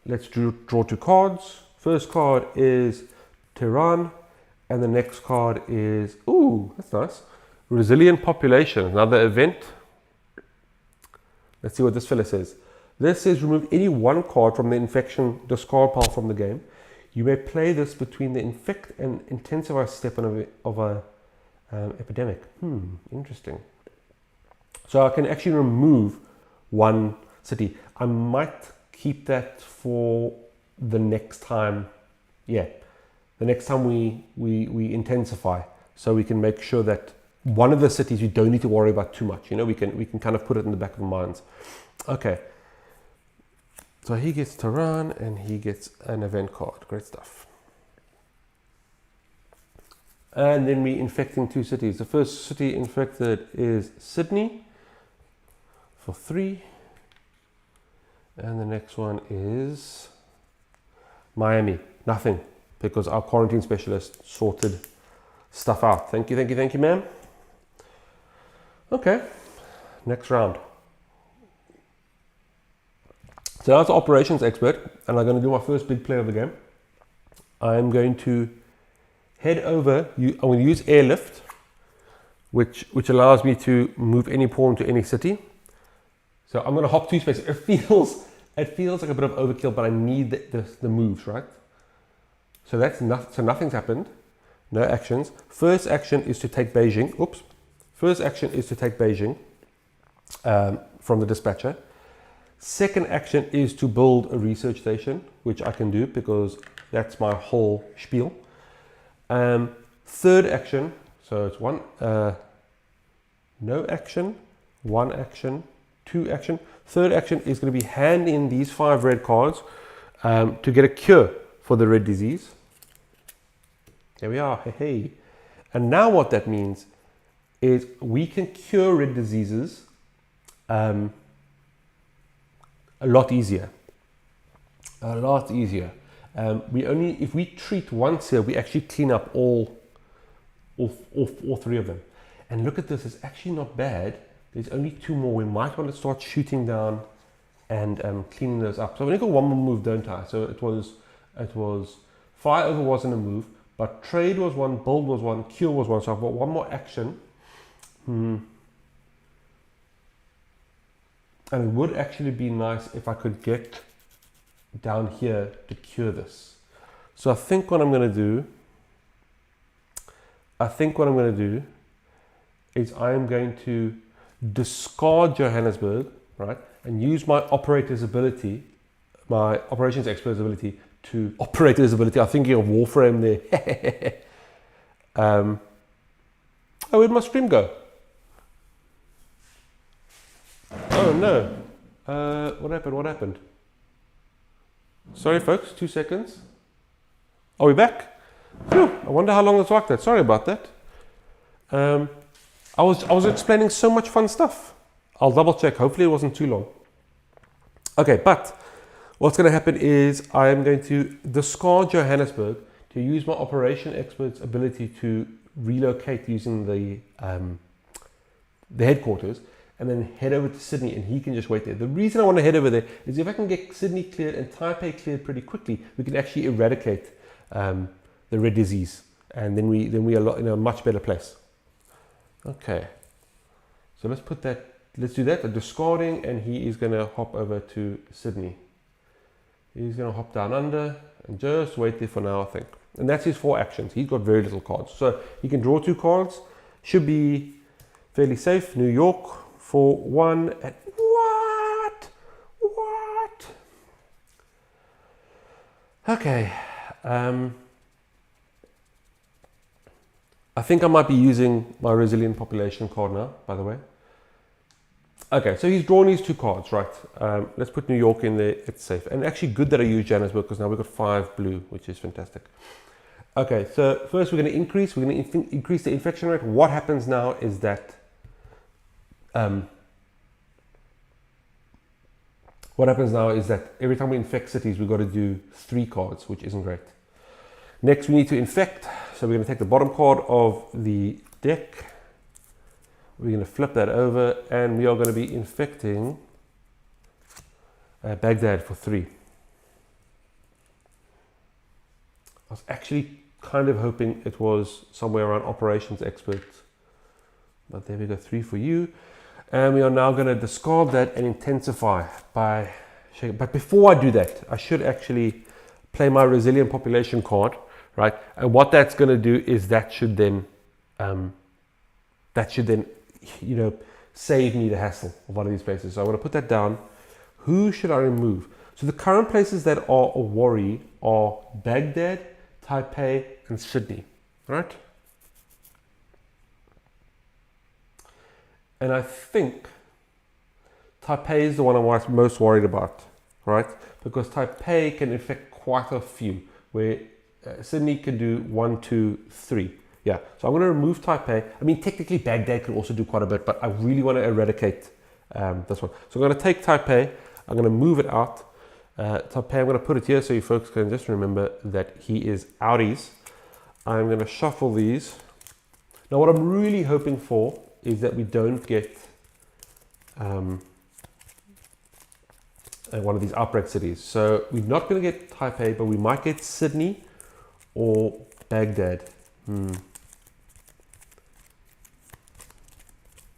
Let's draw 2 cards. First card is Tehran, and the next card is, ooh, that's nice. Resilient population, another event. Let's see what this fella says. This says remove any 1 card from the infection discard pile from the game. You may play this between the infect and intensify step of a epidemic. Interesting. So I can actually remove 1 city. I might keep that for the next time. Yeah, the next time we intensify, so we can make sure that one of the cities we don't need to worry about too much. You know, we can kind of put it in the back of our minds. Okay. So he gets to run and he gets an event card. Great stuff. And then we're infecting 2 cities. The first city infected is Sydney for 3. And the next one is Miami. Nothing, because our quarantine specialist sorted stuff out. Thank you, ma'am. Okay, next round. So now it's operations expert, and I'm going to do my first big play of the game. I'm going to head over. I'm going to use airlift, which allows me to move any pawn to any city. So I'm going to hop 2 spaces. It feels like a bit of overkill, but I need the moves, right? So that's so nothing's happened. No actions. First action is to take Beijing. Oops. First action is to take Beijing from the dispatcher. Second action is to build a research station, which I can do because that's my whole spiel. Third action, so it's one, no action, 1 action, 2 action. Third action is going to be hand in these 5 red cards to get a cure for the red disease. There we are, hey. And now what that means is we can cure red diseases a lot easier. If we treat once here, we actually clean up all 3 of them. And look at this, it's actually not bad. There's only 2 more. We might want to start shooting down and cleaning those up. So I've only got 1 more move, don't I? So it was fire over wasn't a move, but trade was 1, build was 1, cure was 1. So I've got 1 more action. And it would actually be nice if I could get down here to cure this. So I think what I'm going to do is I'm going to discard Johannesburg, right, and use my operator's ability, my operations expert's ability to operator's ability. I'm thinking of Warframe there. Oh, where'd my stream go? Oh no. What happened? Sorry folks, 2 seconds. Are we back? Phew, I wonder how long it's like that. Sorry about that. I was explaining so much fun stuff. I'll double check. Hopefully it wasn't too long. Okay, but what's going to happen is I am going to discard Johannesburg to use my operation expert's ability to relocate using the headquarters, and then head over to Sydney, and he can just wait there. The reason I want to head over there is if I can get Sydney cleared and Taipei cleared pretty quickly, we can actually eradicate the red disease, and then we are in a much better place. Okay, so let's do that. A discarding, and he is going to hop over to Sydney. He's going to hop down under and just wait there for now, I think. And that's his 4 actions. He's got very little cards, so he can draw 2 cards. Should be fairly safe. New York for 1. And what? Okay. I think I might be using my resilient population card now, by the way. Okay, so he's drawn these 2 cards, right? Let's put New York in there, it's safe. And actually good that I used Johannesburg, because now we've got 5 blue, which is fantastic. Okay, so first we're going to increase the infection rate. What happens now is that every time we infect cities, we've got to do 3 cards, which isn't great. Next, we need to infect. So we're going to take the bottom card of the deck. We're going to flip that over, and we are going to be infecting Baghdad for 3. I was actually kind of hoping it was somewhere around operations expert, but there we go, 3 for you. And we are now going to discard that and intensify by shaking. But before I do that, I should actually play my resilient population card, right? And what that's going to do is that should then save me the hassle of one of these places. So I want to put that down. Who should I remove? So the current places that are a worry are Baghdad, Taipei, and Sydney, right? And I think Taipei is the one I'm most worried about, right? Because Taipei can infect quite a few, where Sydney can do 1, 2, 3. Yeah, so I'm going to remove Taipei. I mean, technically Baghdad can also do quite a bit, but I really want to eradicate this one. So I'm going to take Taipei, I'm going to move it out. Taipei, I'm going to put it here so you folks can just remember that he is outies. I'm going to shuffle these. Now what I'm really hoping for is that we don't get one of these outbreak cities. So we're not going to get Taipei, but we might get Sydney or Baghdad.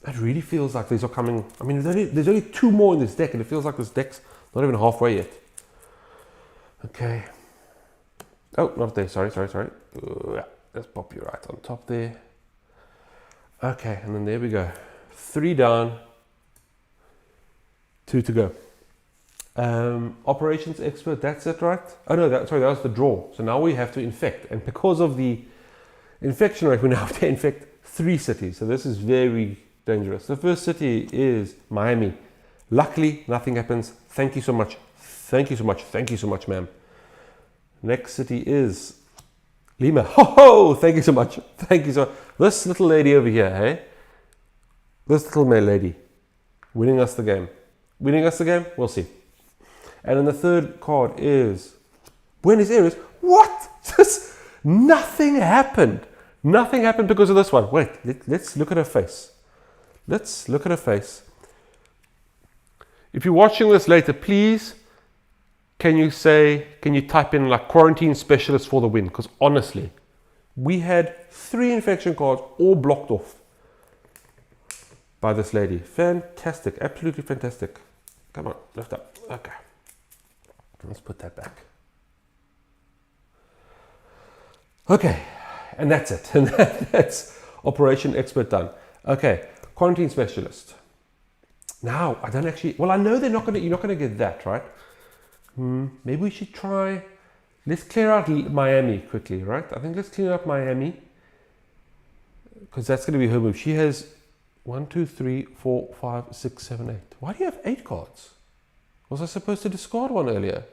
It really feels like these are coming. I mean, there's only 2 more in this deck, and it feels like this deck's not even halfway yet. Okay. Oh, not there. Sorry. Yeah, let's pop you right on top there. Okay, and then there we go. 3 down, 2 to go. Operations expert, that's it, right? Oh no, that was the draw. So now we have to infect, and because of the infection rate, we now have to infect 3 cities. So this is very dangerous. The first city is Miami. Luckily, nothing happens. Thank you so much. Thank you so much. Thank you so much, ma'am. Next city is Lima. Ho ho! Thank you so much. Thank you so much. This little lady over here, hey? This little male lady, winning us the game. Winning us the game? We'll see. And then the third card is Buenos Aires. What? Nothing happened. Nothing happened because of this one. Wait, let's look at her face. Let's look at her face. If you're watching this later, please, can you type in like quarantine specialist for the win? Because honestly, we had 3 infection cards all blocked off by this lady. Fantastic, absolutely fantastic. Come on, lift up. Okay. Let's put that back. Okay, and that's it. And that's Operation Expert done. Okay, quarantine specialist. Now, I don't actually, well, I know you're not gonna get that, right? Maybe we should try, let's clear out Miami quickly, right? I think let's clear out Miami, because that's gonna be her move. She has 1, 2, 3, 4, 5, 6, 7, 8. Why do you have 8 cards? Was I supposed to discard one earlier?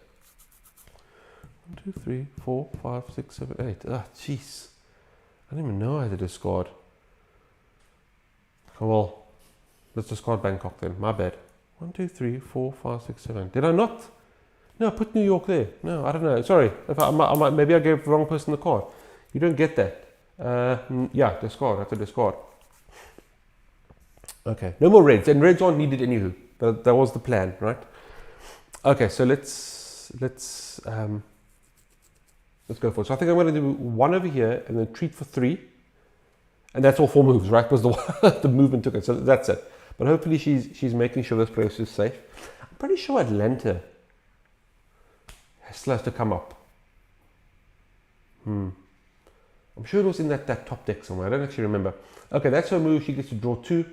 1, 2, 3, 4, 5, 6, 7, 8. Ah, jeez. I didn't even know I had to discard. Oh, well, let's discard Bangkok then. My bad. 1, 2, 3, 4, 5, 6, 7. Did I not? No, I put New York there. No, I don't know. Sorry. Maybe I gave the wrong person the card. You don't get that. Yeah, discard. I have to discard. Okay, no more reds. And reds aren't needed anywho. That was the plan, right? Okay, so let's go for it. So I think I'm going to do 1 over here and then treat for 3. And that's all 4 moves, right? Because the movement took it. So that's it. But hopefully she's making sure this place is safe. I'm pretty sure Atlanta still has to come up. I'm sure it was in that top deck somewhere. I don't actually remember. Okay, that's her move. She gets to draw 2.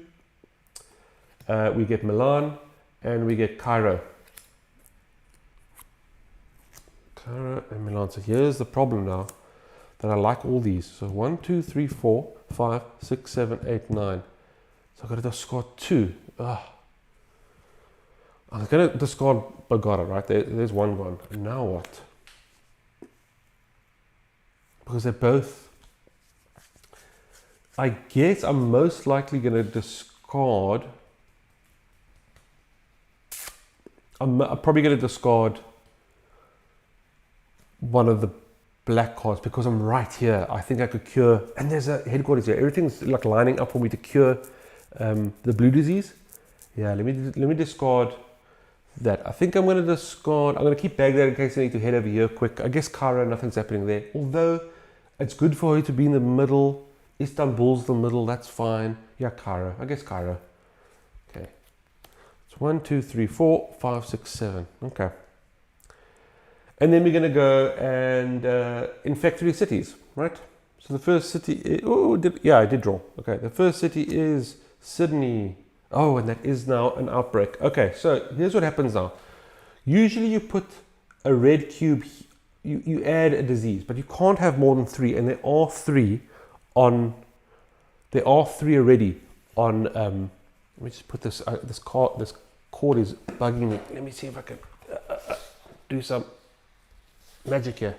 We get Milan and we get Cairo. Cairo and Milan. So here's the problem now, that I like all these. So 1, 2, 3, 4, 5, 6, 7, 8, 9. So I've got to discard 2. I'm going to discard Bogota, right? There's 1 gone. And now what? Because they're both... I guess I'm most likely going to discard... I'm probably going to discard one of the black cards because I'm right here. I think I could cure, and there's a headquarters here. Everything's like lining up for me to cure the blue disease. Yeah, let me discard that. I think I'm going to discard. I'm going to keep Baghdad in case I need to head over here quick. I guess Cairo, nothing's happening there. Although it's good for her to be in the middle. Istanbul's the middle. That's fine. Yeah, Cairo. I guess Cairo. Okay. It's 1, 2, 3, 4, 5, 6, 7. Okay. And then we're going to go and infect 3 cities, right? So the first city is, I did draw. Okay, the first city is Sydney. Oh, and that is now an outbreak. Okay, so here's what happens now. Usually you put a red cube, you add a disease, but you can't have more than 3, and there are 3 already on Let me just put this. This cord is bugging me. Let me see if I can do some magic here.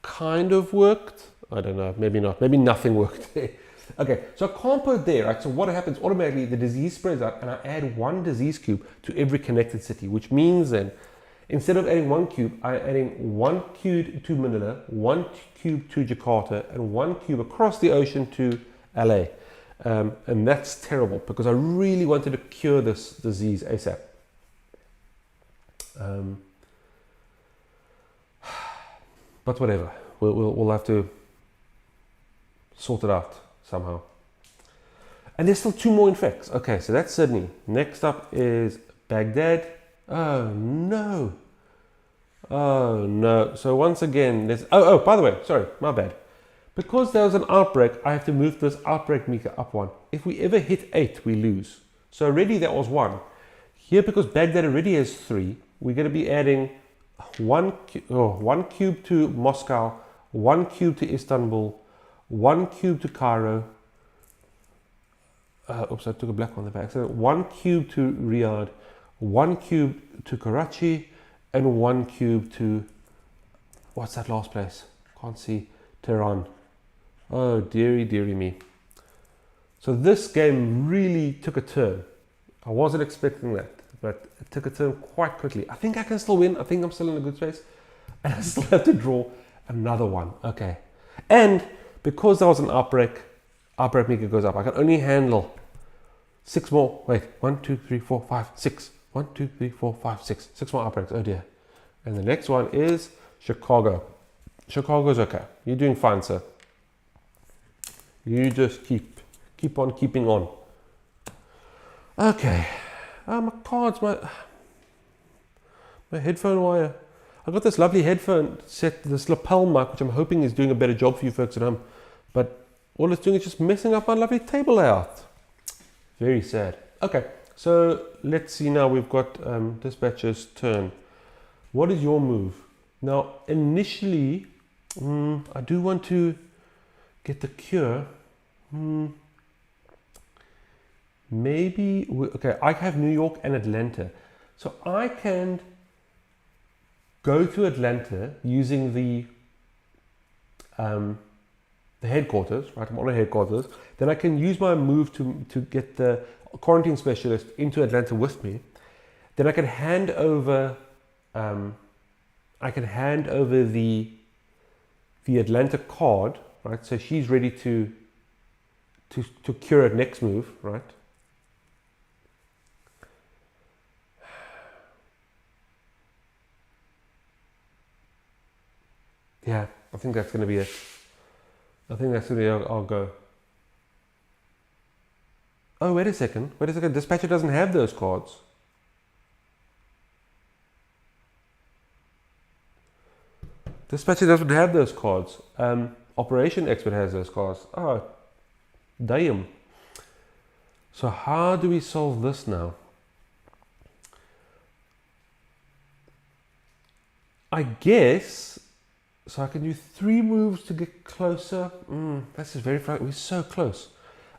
Kind of worked. I don't know. Maybe not. Maybe nothing worked there. Okay, so I can't put it there, right? So what happens automatically? The disease spreads out, and I add one disease cube to every connected city, which means then instead of adding one cube, I'm adding one cube to Manila, one cube to Jakarta, and one cube across the ocean to LA. And that's terrible because I really wanted to cure this disease ASAP. But whatever, we'll have to sort it out somehow. And there's still 2 more infects. Okay, so that's Sydney. Next up is Baghdad. Oh no. Oh no. So once again, there's, by the way, sorry, my bad. Because there was an outbreak, I have to move this outbreak meter up 1. If we ever hit 8, we lose. So already that was 1. Here, because Baghdad already has 3, we're going to be adding one cube to Moscow, 1 cube to Istanbul, 1 cube to Cairo. Oops, I took a black one on the back. So 1 cube to Riyadh, 1 cube to Karachi, and 1 cube to, what's that last place? Can't see. Tehran. Oh, dearie, dearie me. So this game really took a turn. I wasn't expecting that, but it took a turn quite quickly. I think I can still win. I think I'm still in a good space. And I still have to draw another one. Okay. And because there was an outbreak meter goes up. I can only handle 6 more. Wait, 1, 2, 3, 4, 5, 6. 1, 2, 3, 4, 5, 6. 6 more outbreaks. Oh dear. And the next one is Chicago. Chicago's okay. You're doing fine, sir. You just keep on keeping on. Okay. My cards, my headphone wire. I got this lovely headphone set, this lapel mic, which I'm hoping is doing a better job for you folks at home. But all it's doing is just messing up my lovely table layout. Very sad. Okay, so let's see now. We've got dispatcher's turn. What is your move? Now, initially, I do want to get the cure. Maybe, okay, I have New York and Atlanta. So I can go to Atlanta using the headquarters, right? I'm on a headquarters. Then I can use my move to get the quarantine specialist into Atlanta with me. Then I can hand over the Atlanta card, right? So she's ready to cure it next move, right? Yeah, I think that's going to be it. I think that's going to be, I'll go. Oh, wait a second. Dispatcher doesn't have those cards. Dispatcher doesn't have those cards. Operation Expert has those cards. Oh, damn. So how do we solve this now? I guess, so I can do 3 moves to get closer. This is very frightening. We're so close.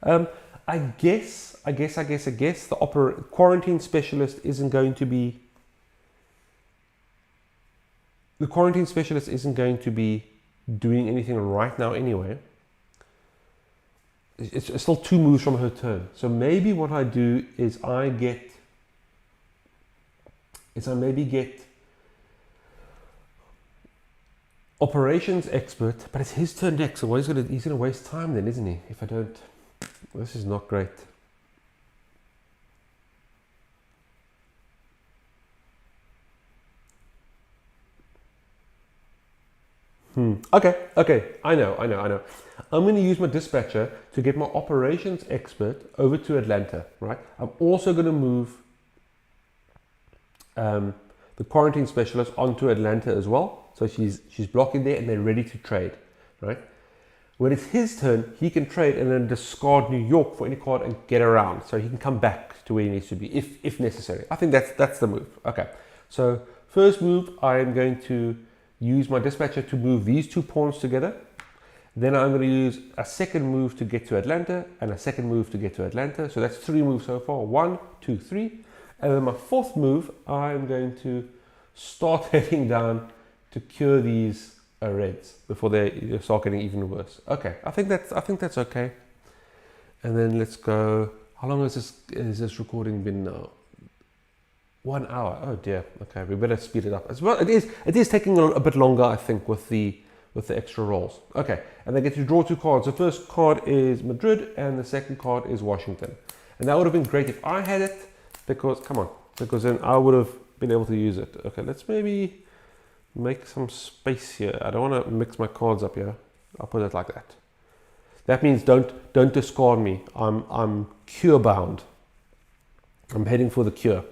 I guess the quarantine specialist isn't going to be doing anything right now anyway. It's still 2 moves from her turn. So maybe what I do is I maybe get Operations Expert, but it's his turn next, so he's gonna waste time then, isn't he? If I don't, this is not great. Okay, I know. I'm going to use my dispatcher to get my Operations Expert over to Atlanta, right? I'm also going to move the quarantine specialist onto Atlanta as well. So she's blocking there and they're ready to trade, right? When it's his turn, he can trade and then discard New York for any card and get around. So he can come back to where he needs to be if necessary. I think that's the move. Okay, so first move, I am going to use my dispatcher to move these 2 pawns together. Then I'm going to use a second move to get to Atlanta and a second move to get to Atlanta. So that's 3 moves so far. 1, 2, 3. And then my fourth move, I'm going to start heading down to cure these reds before they start getting even worse. Okay, I think that's okay. And then let's go. How long has this recording been now? 1 hour. Oh dear. Okay, we better speed it up. As well, it is taking a bit longer, I think, with the extra rolls. Okay, and they get to draw 2 cards. The first card is Madrid, and the second card is Washington. And that would have been great if I had it, because then I would have been able to use it. Okay, let's maybe make some space here. I don't want to mix my cards up here. I'll put it like that. That means don't discard me. I'm cure bound. I'm heading for the cure.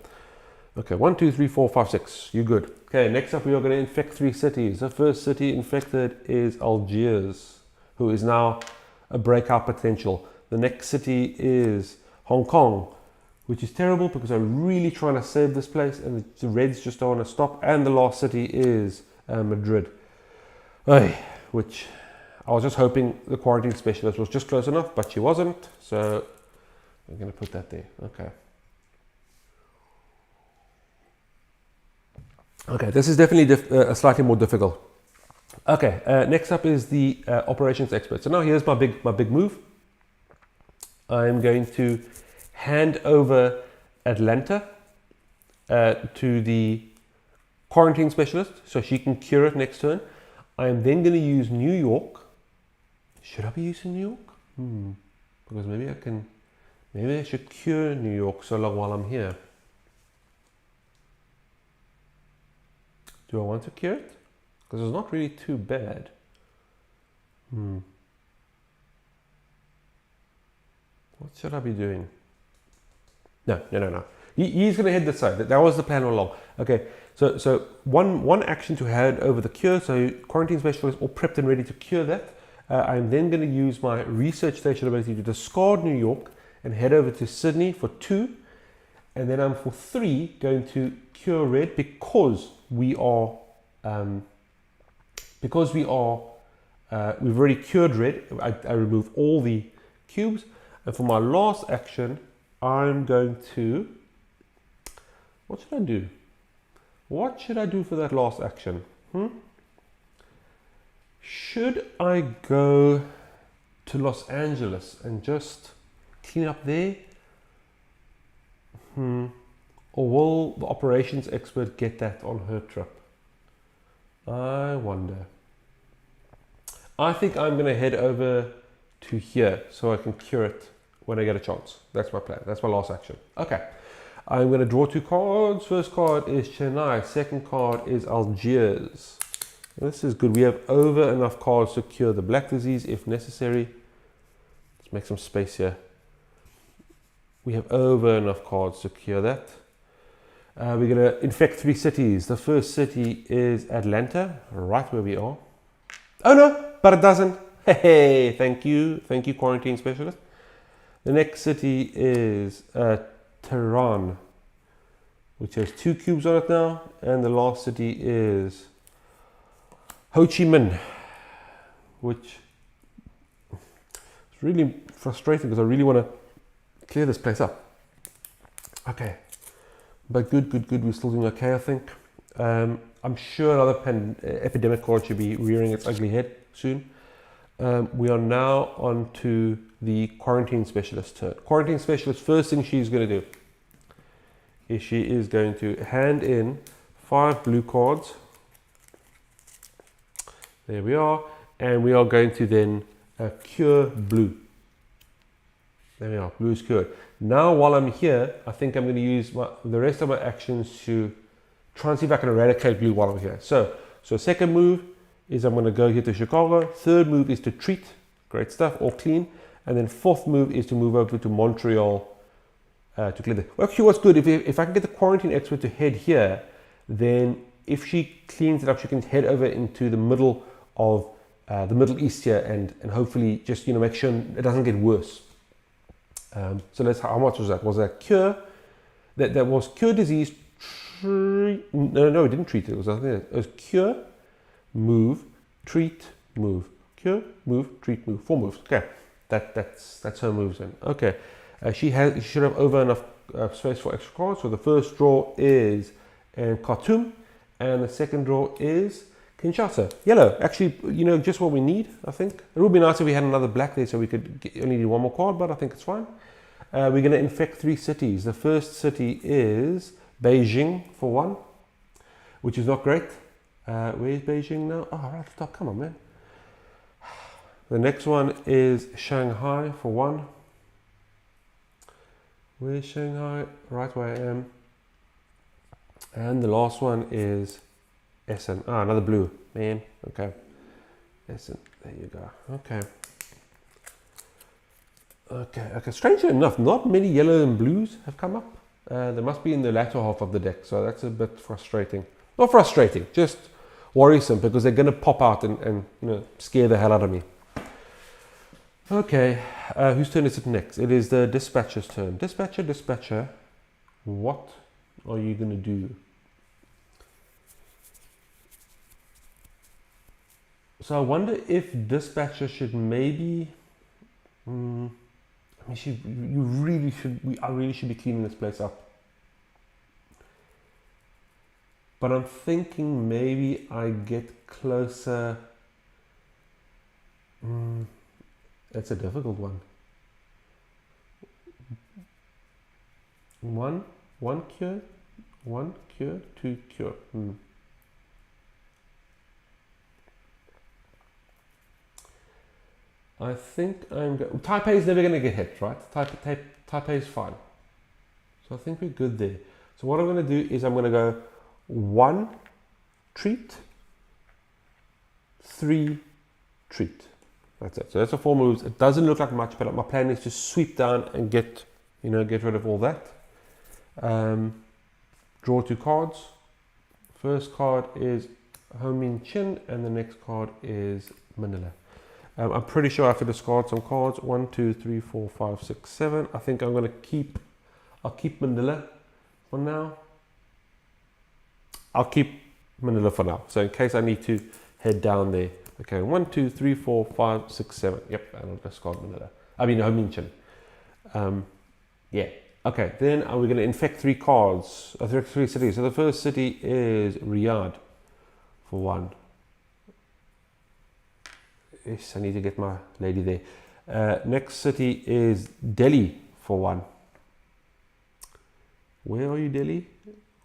Okay, 1, 2, 3, 4, 5, 6. You good? Okay, next up we are going to infect 3 cities. The first city infected is Algiers, who is now a breakout potential. The next city is Hong Kong, which is terrible because I'm really trying to save this place and the Reds just don't want to stop. And the last city is Madrid, which I was just hoping the quarantine specialist was just close enough, but she wasn't. So I'm going to put that there. Okay. Okay, this is definitely slightly more difficult. Okay, next up is the operations expert. So now here's my big move. I'm going to hand over Atlanta to the quarantine specialist so she can cure it next turn. I am then going to use New York. Should I be using New York? Because maybe I should cure New York so long while I'm here. Do I want to cure it? Because it's not really too bad. What should I be doing? No. He's going to head this side. That was the plan all along. Okay, so one action to hand over the cure. So quarantine specialist all prepped and ready to cure that. I'm then going to use my research station ability to discard New York and head over to Sydney for 2. And then I'm for 3 going to cure red because we've already cured red. I remove all the cubes. And for my last action, I'm going to, what should I do? What should I do for that last action? Should I go to Los Angeles and just clean up there? Or will the operations expert get that on her trip? I wonder. I think I'm going to head over to here so I can cure it when I get a chance. That's my plan. That's my last action. Okay. I'm going to draw 2 cards. First card is Chennai. Second card is Algiers. This is good. We have over enough cards to cure the black disease if necessary. Let's make some space here. We have over enough cards to cure that. We're going to infect 3 cities. The first city is Atlanta, right where we are. Oh no, but it doesn't. Hey, thank you, quarantine specialist. The next city is Tehran, which has 2 cubes on it now. And the last city is Ho Chi Minh, which is really frustrating because I really want to clear this place up. Okay. But good. We're still doing okay, I think. I'm sure another epidemic card should be rearing its ugly head soon. We are now on to the quarantine specialist turn. Quarantine specialist, first thing she's going to do is she is going to hand in 5 blue cards. There we are. And we are going to then cure blue. There we are, blue is cured. Now while I'm here, I think I'm going to use the rest of my actions to try and see if I can eradicate blue while I'm here. So second move is I'm going to go here to Chicago. Third move is to treat, great stuff, or clean. And then fourth move is to move over to Montreal to clean it. Well, actually what's good, if I can get the quarantine expert to head here, then if she cleans it up, she can head over into the middle of the Middle East here and hopefully just make sure it doesn't get worse. So let's, how much was that? Was that cure? That was cure disease, treat, no, it didn't treat it. It was cure, move, treat, move. cure, move, treat, move. 4 moves. Okay, that's her moves then. Okay, she should have over enough space for extra cards. So the first draw is Khartoum, and the second draw is Kinshasa. Yellow, actually, you know, just what we need, I think. It would be nice if we had another black there so we could only do 1 more card, but I think it's fine. We're going to infect 3 cities. The first city is Beijing for 1, which is not great. Where's Beijing now? Oh, right at the top. Come on, man. The next one is Shanghai for 1. Where's Shanghai? Right where I am. And the last one is Essen. Ah, another blue, man. Okay. Essen. There you go. Okay. Okay. Strangely enough, not many yellow and blues have come up. They must be in the latter half of the deck, so that's a bit frustrating. Not frustrating, just worrisome, because they're going to pop out and you know, scare the hell out of me. Okay, whose turn is it next? It is the dispatcher's turn. Dispatcher, what are you going to do? So I wonder if dispatcher should maybe... I really should be cleaning this place up. But I'm thinking maybe I get closer. That's a difficult one. One cure, 2 cure. I think Taipei is never going to get hit, right? Taipei is fine. So I think we're good there. So what I'm going to do is I'm going to go 1 treat, 3 treat. That's it. So that's the 4 moves. It doesn't look like much, but my plan is to sweep down and get rid of all that. Draw 2 cards. First card is Ho Min Chin, and the next card is Manila. I'm pretty sure I have to discard some cards. 1, 2, 3, 4, 5, 6, 7. I think I'm going to I'll keep Manila for now. I'll keep Manila for now. So in case I need to head down there. Okay, 1, 2, 3, 4, 5, 6, 7. Yep, and I'll discard Manila. I mean, Ho Min Chin. Yeah. Okay, then we're going to infect 3 cards. 3 cities. So the first city is Riyadh for 1. Yes, I need to get my lady there. Next city is Delhi for 1. Where are you, Delhi?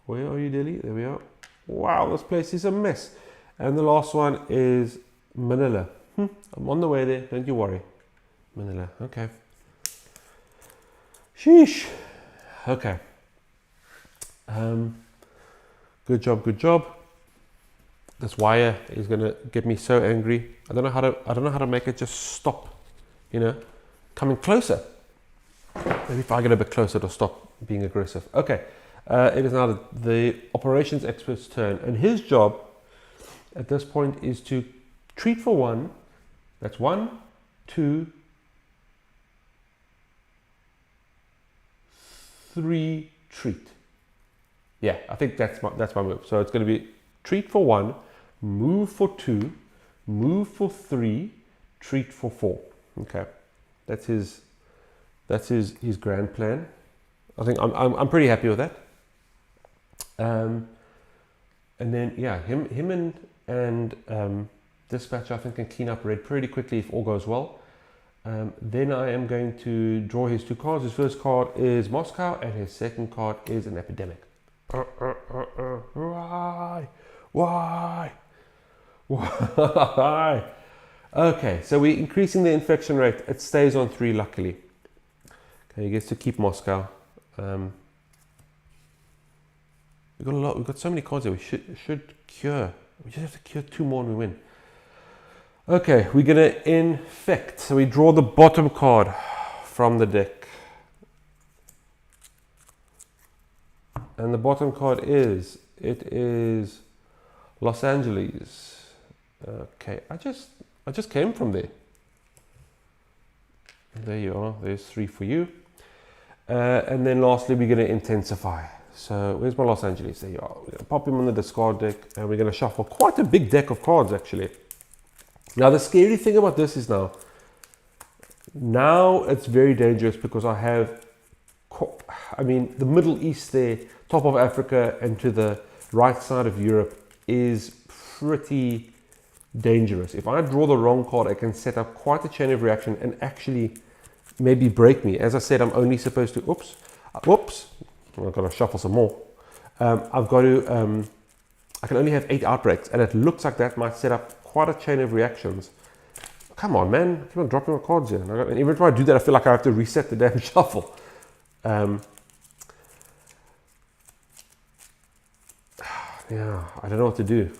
Where are you, Delhi? There we are. Wow, this place is a mess. And the last one is Manila. I'm on the way there, don't you worry. Manila, okay. Sheesh. Okay. Good job. This wire is gonna get me so angry. I don't know how to make it just stop, coming closer. Maybe if I get a bit closer, it'll stop being aggressive. Okay, it is now the operations expert's turn, and his job at this point is to treat for 1. That's 1, 2, 3 treat. Yeah, I think that's my move. So it's going to be treat for 1, move for 2, move for 3, treat for 4. Okay, that's his grand plan. I think I'm pretty happy with that. And then yeah, him and dispatcher I think can clean up red pretty quickly if all goes well. Then I am going to draw his 2 cards. His first card is Moscow, and his second card is an epidemic. Why? Okay, so we're increasing the infection rate. It stays on 3, luckily. Okay, he gets to keep Moscow. We've got so many cards that we should cure. We just have to cure 2 more and we win. Okay, we're gonna infect. So we draw the bottom card from the deck. And the bottom card is Los Angeles. Okay, I just came from there. There you are. There's 3 for you. And then lastly, we're going to intensify. So where's my Los Angeles? There you are. We're going to pop him on the discard deck, and we're going to shuffle quite a big deck of cards actually. Now the scary thing about this is now it's very dangerous because I have, I mean, the Middle East there, top of Africa, and to the right side of Europe is pretty dangerous. If I draw the wrong card, I can set up quite a chain of reaction and actually maybe break me. As I said, I'm only supposed to, whoops, I've got to shuffle some more. I've got to, I can only have 8 outbreaks, and it looks like that might set up quite a chain of reactions. Come on, man, keep on dropping my cards here. And every time I do that, I feel like I have to reset the damn shuffle. Yeah, I don't know what to do.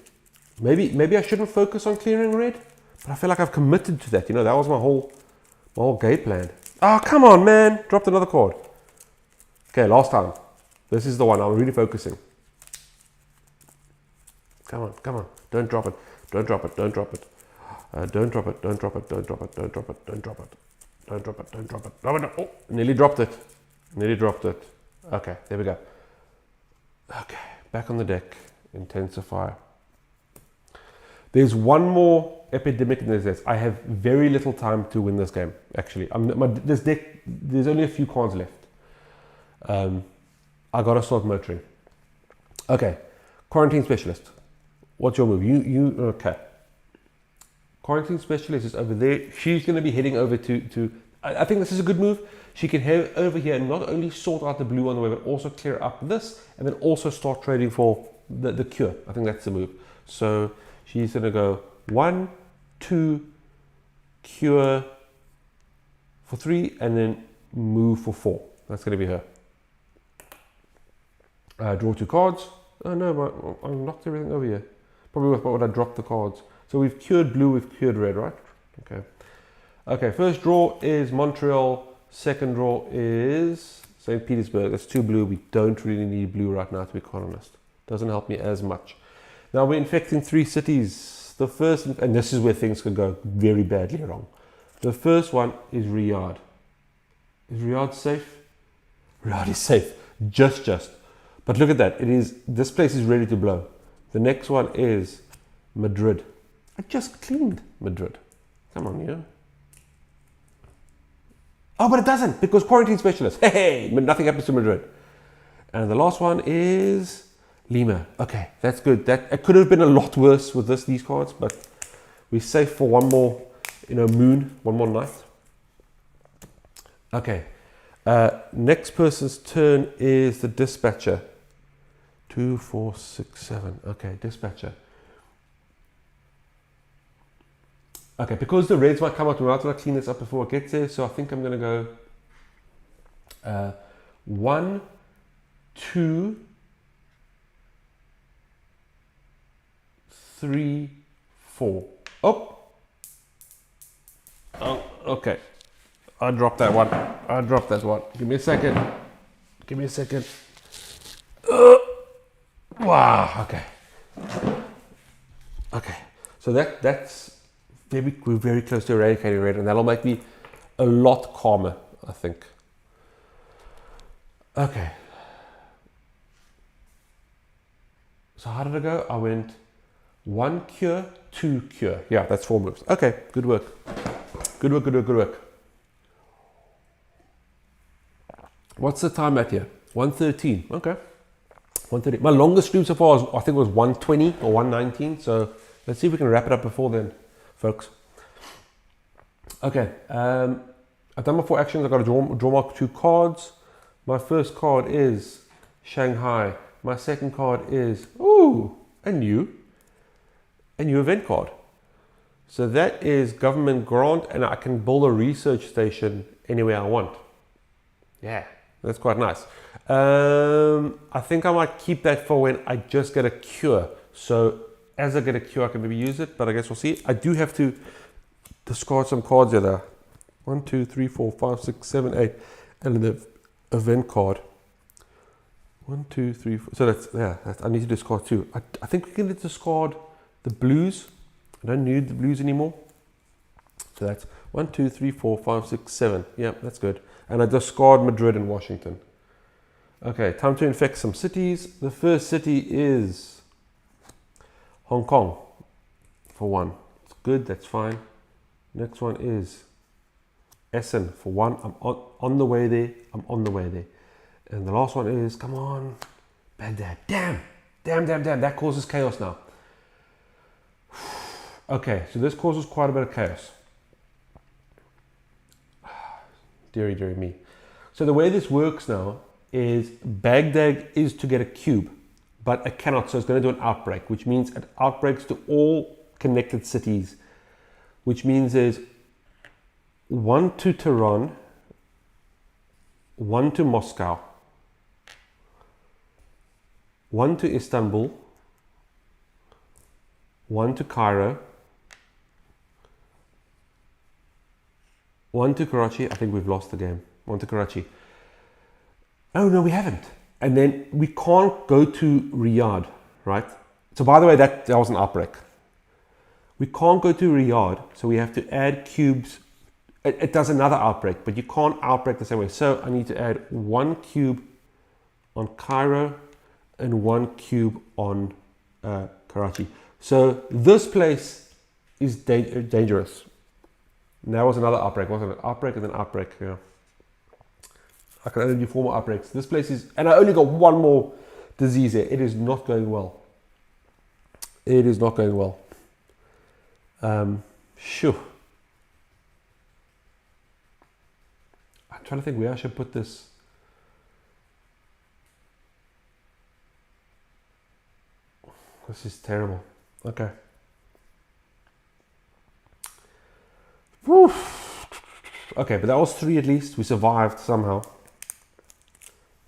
Maybe I shouldn't focus on clearing red, but I feel like I've committed to that. You know, that was my whole game plan. Oh, come on, man. Dropped another card. Okay, last time. This is the one. I'm really focusing. Come on, come on. Don't drop it. Don't drop it. Don't drop it. Don't drop it. Don't drop it. Don't drop it. Don't drop it. Don't drop it. Don't drop it. Don't drop it. Drop it. Oh, nearly dropped it. Nearly dropped it. Okay, there we go. Okay, back on the deck. Intensifier. There's one more epidemic in this deck. I have very little time to win this game, actually. This deck, there's only a few cards left. I gotta start motoring. Okay, quarantine specialist. What's your move? Okay. Quarantine specialist is over there. She's going to be heading over to I think this is a good move. She can head over here and not only sort out the blue on the way, but also clear up this, and then also start trading for the cure. I think that's the move. So she's going to go 1, 2, cure for 3, and then move for 4. That's going to be her. Draw 2 cards. Oh no, I knocked everything over here. Probably what I dropped the cards. So we've cured blue, we've cured red, right? Okay. Okay, first draw is Montreal. Second draw is St. Petersburg. That's 2 blue. We don't really need blue right now, to be quite honest. Doesn't help me as much. Now we're infecting 3 cities. The first, and this is where things could go very badly wrong. The first one is Riyadh. Is Riyadh safe? Riyadh is safe. Just. But look at that. This place is ready to blow. The next one is Madrid. I just cleaned Madrid. Come on, you. Oh, but it doesn't, because quarantine specialist. Hey, nothing happens to Madrid. And the last one is Lima. Okay, that's good. It could have been a lot worse with these cards, but we're safe for one more, moon, one more night. Okay. Next person's turn is the dispatcher. 2, 4, 6, 7. Okay, dispatcher. Okay, because the reds might come out, we might want to clean this up before it gets there. So I think I'm going to go 1, 2, 3, 4. Oh, okay. I dropped that one. Give me a second. Wow. Okay. So that's. We're very close to eradicating red, and that'll make me a lot calmer, I think. Okay. So how did I go? I went 1 cure, 2 cure. Yeah, that's 4 moves. Okay, good work. Good work. What's the time at here? 1:13. Okay. 1:30. My longest stream so far I think was 1:20 or 1:19. So let's see if we can wrap it up before then, folks. Okay, I've done my 4 actions. I've got to draw my 2 cards. My first card is Shanghai. My second card is a new event card. So that is government grant, and I can build a research station anywhere I want. Yeah, that's quite nice. I think I might keep that for when I just get a cure. So as I get a cure, I can maybe use it, but I guess we'll see. I do have to discard some cards here though. 1, 2, 3, 4, 5, 6, 7, 8, and the event card. 1, 2, 3, 4. So I need to discard 2. I think we can discard the blues. I don't need the blues anymore. So that's 1, 2, 3, 4, 5, 6, 7. Yeah, that's good. And I discard Madrid and Washington. Okay, time to infect some cities. The first city is Hong Kong, for 1. good, that's fine. Next one is Essen for 1. I'm on the way there. I'm on the way there. And the last one is, come on, Baghdad. Damn. That causes chaos now. Okay, so this causes quite a bit of chaos. Deary me. So the way this works now is Baghdad is to get a cube, but it cannot, so it's going to do an outbreak, which means it outbreaks to all connected cities, which means there's 1 to Tehran, 1 to Moscow, 1 to Istanbul, 1 to Cairo, 1 to Karachi. I think we've lost the game. 1 to Karachi. Oh no, we haven't. And then we can't go to Riyadh, right? So by the way, that was an outbreak. We can't go to Riyadh, so we have to add cubes. It does another outbreak, but you can't outbreak the same way. So I need to add 1 cube on Cairo and 1 cube on Karachi. So this place is dangerous. And that was another outbreak, wasn't it? Outbreak and then outbreak, yeah. I can only do 4 more outbreaks. This place is, and I only got 1 more disease here. It is not going well. It is not going well. Sure. I'm trying to think where I should put this. This is terrible. Okay. Woo. Okay, but that was 3 at least. We survived somehow.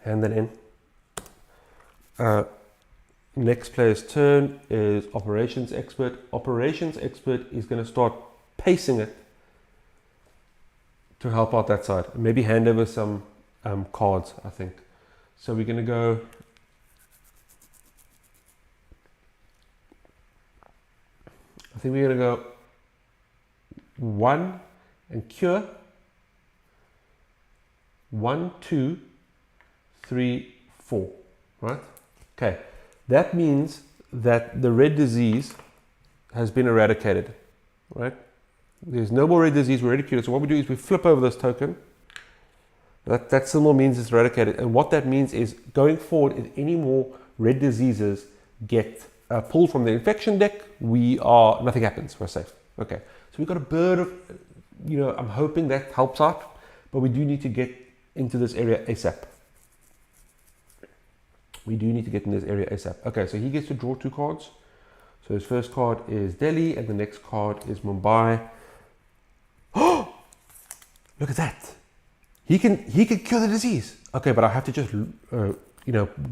Hand that in. Next player's turn is Operations Expert. Operations Expert is going to start pacing it to help out that side. Maybe hand over some cards, I think. So we're going to go... I think we're going to go 1 and cure. 1, 2, 3, 4. Right? Okay. That means that the red disease has been eradicated. Right? There's no more red disease. We're eradicated. So what we do is we flip over this token. That symbol means it's eradicated. And what that means is going forward, if any more red diseases get pulled from the infection deck, nothing happens. We're safe. Okay. So we've got a bird of, I'm hoping that helps out, but we do need to get into this area ASAP. Okay, so he gets to draw 2 cards. So his first card is Delhi and the next card is Mumbai. Oh, look at that. He can cure the disease. Okay, but I have to just,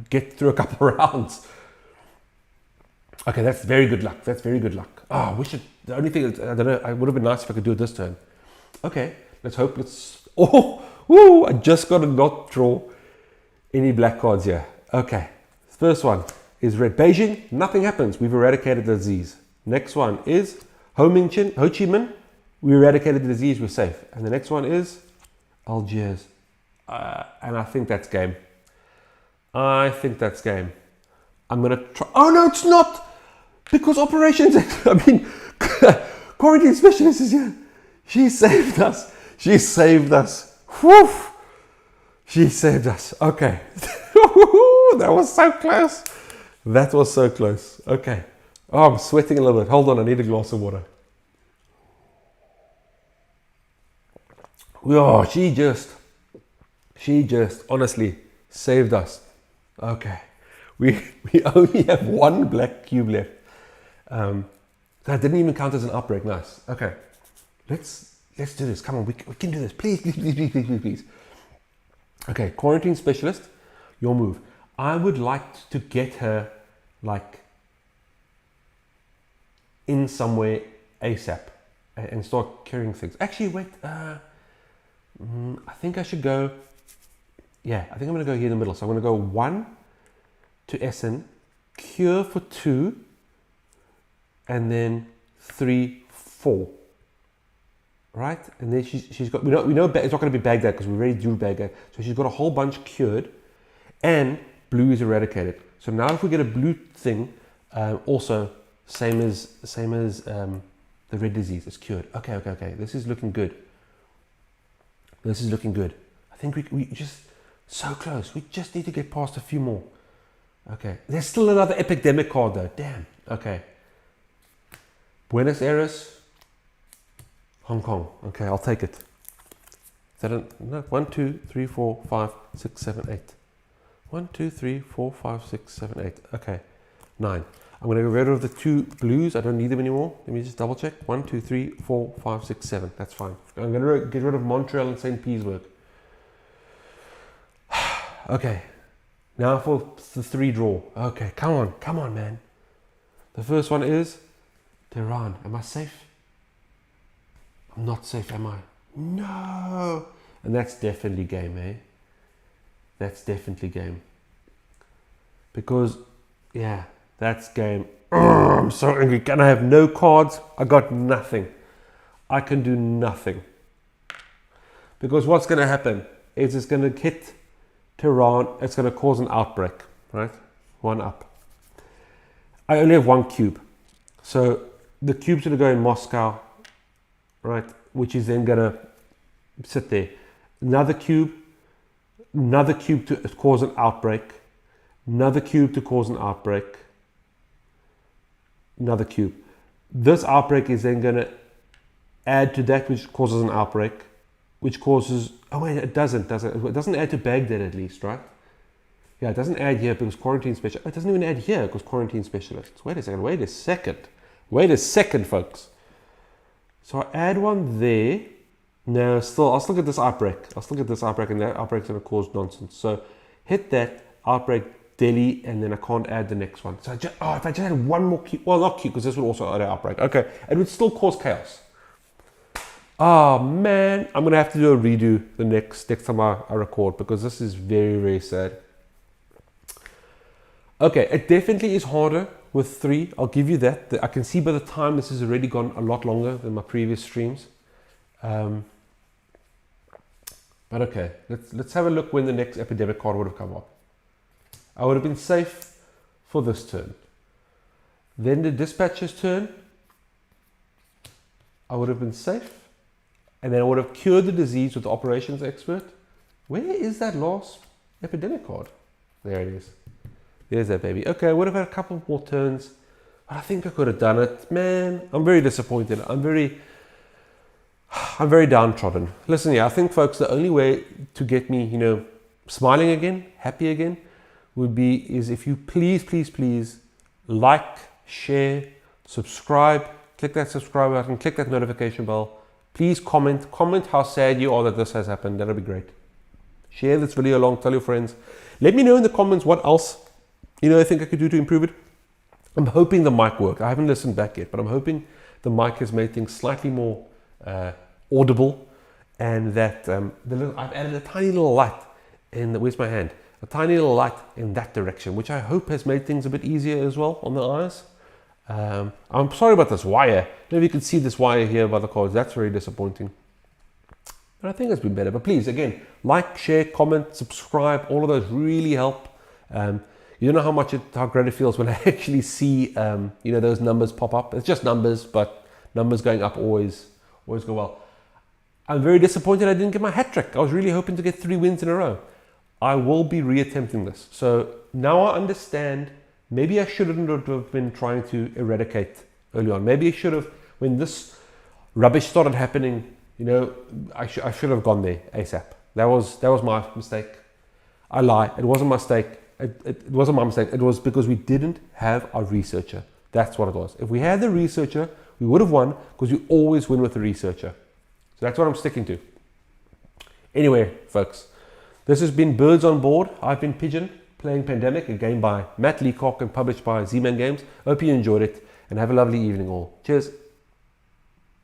get through a couple of rounds. Okay, that's very good luck. Oh, the only thing is, I don't know, it would have been nice if I could do it this turn. Okay, let's hope. I just got to not draw any black cards here. Okay, first one is red. Beijing, nothing happens. We've eradicated the disease. Next one is Ho Chi Minh. We eradicated the disease. We're safe. And the next one is Algiers. And I think that's game. I'm going to try. Oh, no, it's not. Because operations, quarantine specialist is here. She saved us. Whew. She saved us. Okay. That was so close. Okay. Oh, I'm sweating a little bit. Hold on, I need a glass of water. Oh, she just honestly saved us. Okay. We only have 1 black cube left. That didn't even count as an outbreak. Nice. Okay. Let's do this. Come on, we can do this. Please. Okay, quarantine specialist, your move. I would like to get her in somewhere ASAP and start curing things. Actually, wait. I think I should go. Yeah, I think I'm going to go here in the middle. So I'm going to go 1 to Essen, cure for 2, and then 3, 4. Right? And then she's got, we know it's not going to be Baghdad because we already drew Baghdad. So she's got a whole bunch cured and blue is eradicated. So now if we get a blue thing, also same as the The red disease is cured. Okay. This is looking good. This is looking good. I think we just so close. We just need to get past a few more. Okay. There's still another epidemic card though. Damn. Okay. Buenos Aires, Hong Kong. Okay, I'll take it. Is that no? 1, 2, 3, 4, 5, 6, 7, 8. 1, 2, 3, 4, 5, 6, 7, 8. Okay. 9. I'm going to get rid of the 2 blues. I don't need them anymore. Let me just double check. 1, 2, 3, 4, 5, 6, 7. That's fine. I'm going to get rid of Montreal and St. Petersburg. Okay. Now for the 3 draw. Okay, come on, man. The first one is Tehran. Am I safe? I'm not safe, am I? No. And that's definitely game, eh? That's definitely game. Because, yeah, that's game. I'm so angry. Can I have no cards? I got nothing. I can do nothing. Because what's going to happen is it's going to hit Tehran. It's going to cause an outbreak, right? 1 up. I only have 1 cube. So the cube's going to go in Moscow, right? Which is then going to sit there. Another cube to cause an outbreak. Another cube to cause an outbreak. Another cube. This outbreak is then going to add to that, which causes an outbreak, which causes, oh wait, it doesn't add to Baghdad at least, right? Yeah, it doesn't add here because quarantine specialist. It doesn't even add here because quarantine specialists. Wait a second, folks. So I add 1 there. No, still, I'll still get this outbreak. And that outbreak's going to cause nonsense. So hit that outbreak, Delhi, and then I can't add the next one. So if I just had 1 more cube, well, not cube, because this would also add an outbreak. Okay, it would still cause chaos. Oh man, I'm going to have to do a redo the next time I record, because this is very, very sad. Okay, it definitely is harder with 3. I'll give you that. I can see by the time this has already gone a lot longer than my previous streams. But okay, let's have a look when the next epidemic card would have come up. I would have been safe for this turn. Then the dispatcher's turn, I would have been safe. And then I would have cured the disease with the operations expert. Where is that last epidemic card? There it is. There's that baby. Okay, I would have had a couple more turns, but I think I could have done it. Man, I'm very disappointed. I'm very downtrodden. Listen here, I think, folks, the only way to get me, smiling again, happy again, is if you please like, share, subscribe, click that subscribe button, click that notification bell. Please comment how sad you are that this has happened. That'll be great. Share this video along, tell your friends. Let me know in the comments what else I think I could do to improve it. I'm hoping the mic worked. I haven't listened back yet, but I'm hoping the mic has made things slightly more audible, and that I've added a tiny little light where's my hand? A tiny little light in that direction, which I hope has made things a bit easier as well on the eyes. I'm sorry about this wire. Maybe you can see this wire here by the cards. That's very disappointing. But I think it's been better. But please, again, like, share, comment, subscribe. All of those really help. You don't know how great it feels when I actually see those numbers pop up. It's just numbers, but numbers going up always go well. I'm very disappointed I didn't get my hat trick. I was really hoping to get 3 wins in a row. I will be reattempting this. So now I understand. Maybe I shouldn't have been trying to eradicate early on. Maybe I should have, when this rubbish started happening, I should have gone there ASAP. That was my mistake. I lie. It wasn't my mistake. It wasn't my mistake. It was because we didn't have our researcher. That's what it was. If we had the researcher, we would have won, because we always win with the researcher. So that's what I'm sticking to. Anyway, folks, this has been Birds on Board. I've been Pigeon, playing Pandemic, a game by Matt Leacock and published by Z-Man Games. Hope you enjoyed it, and have a lovely evening all. Cheers.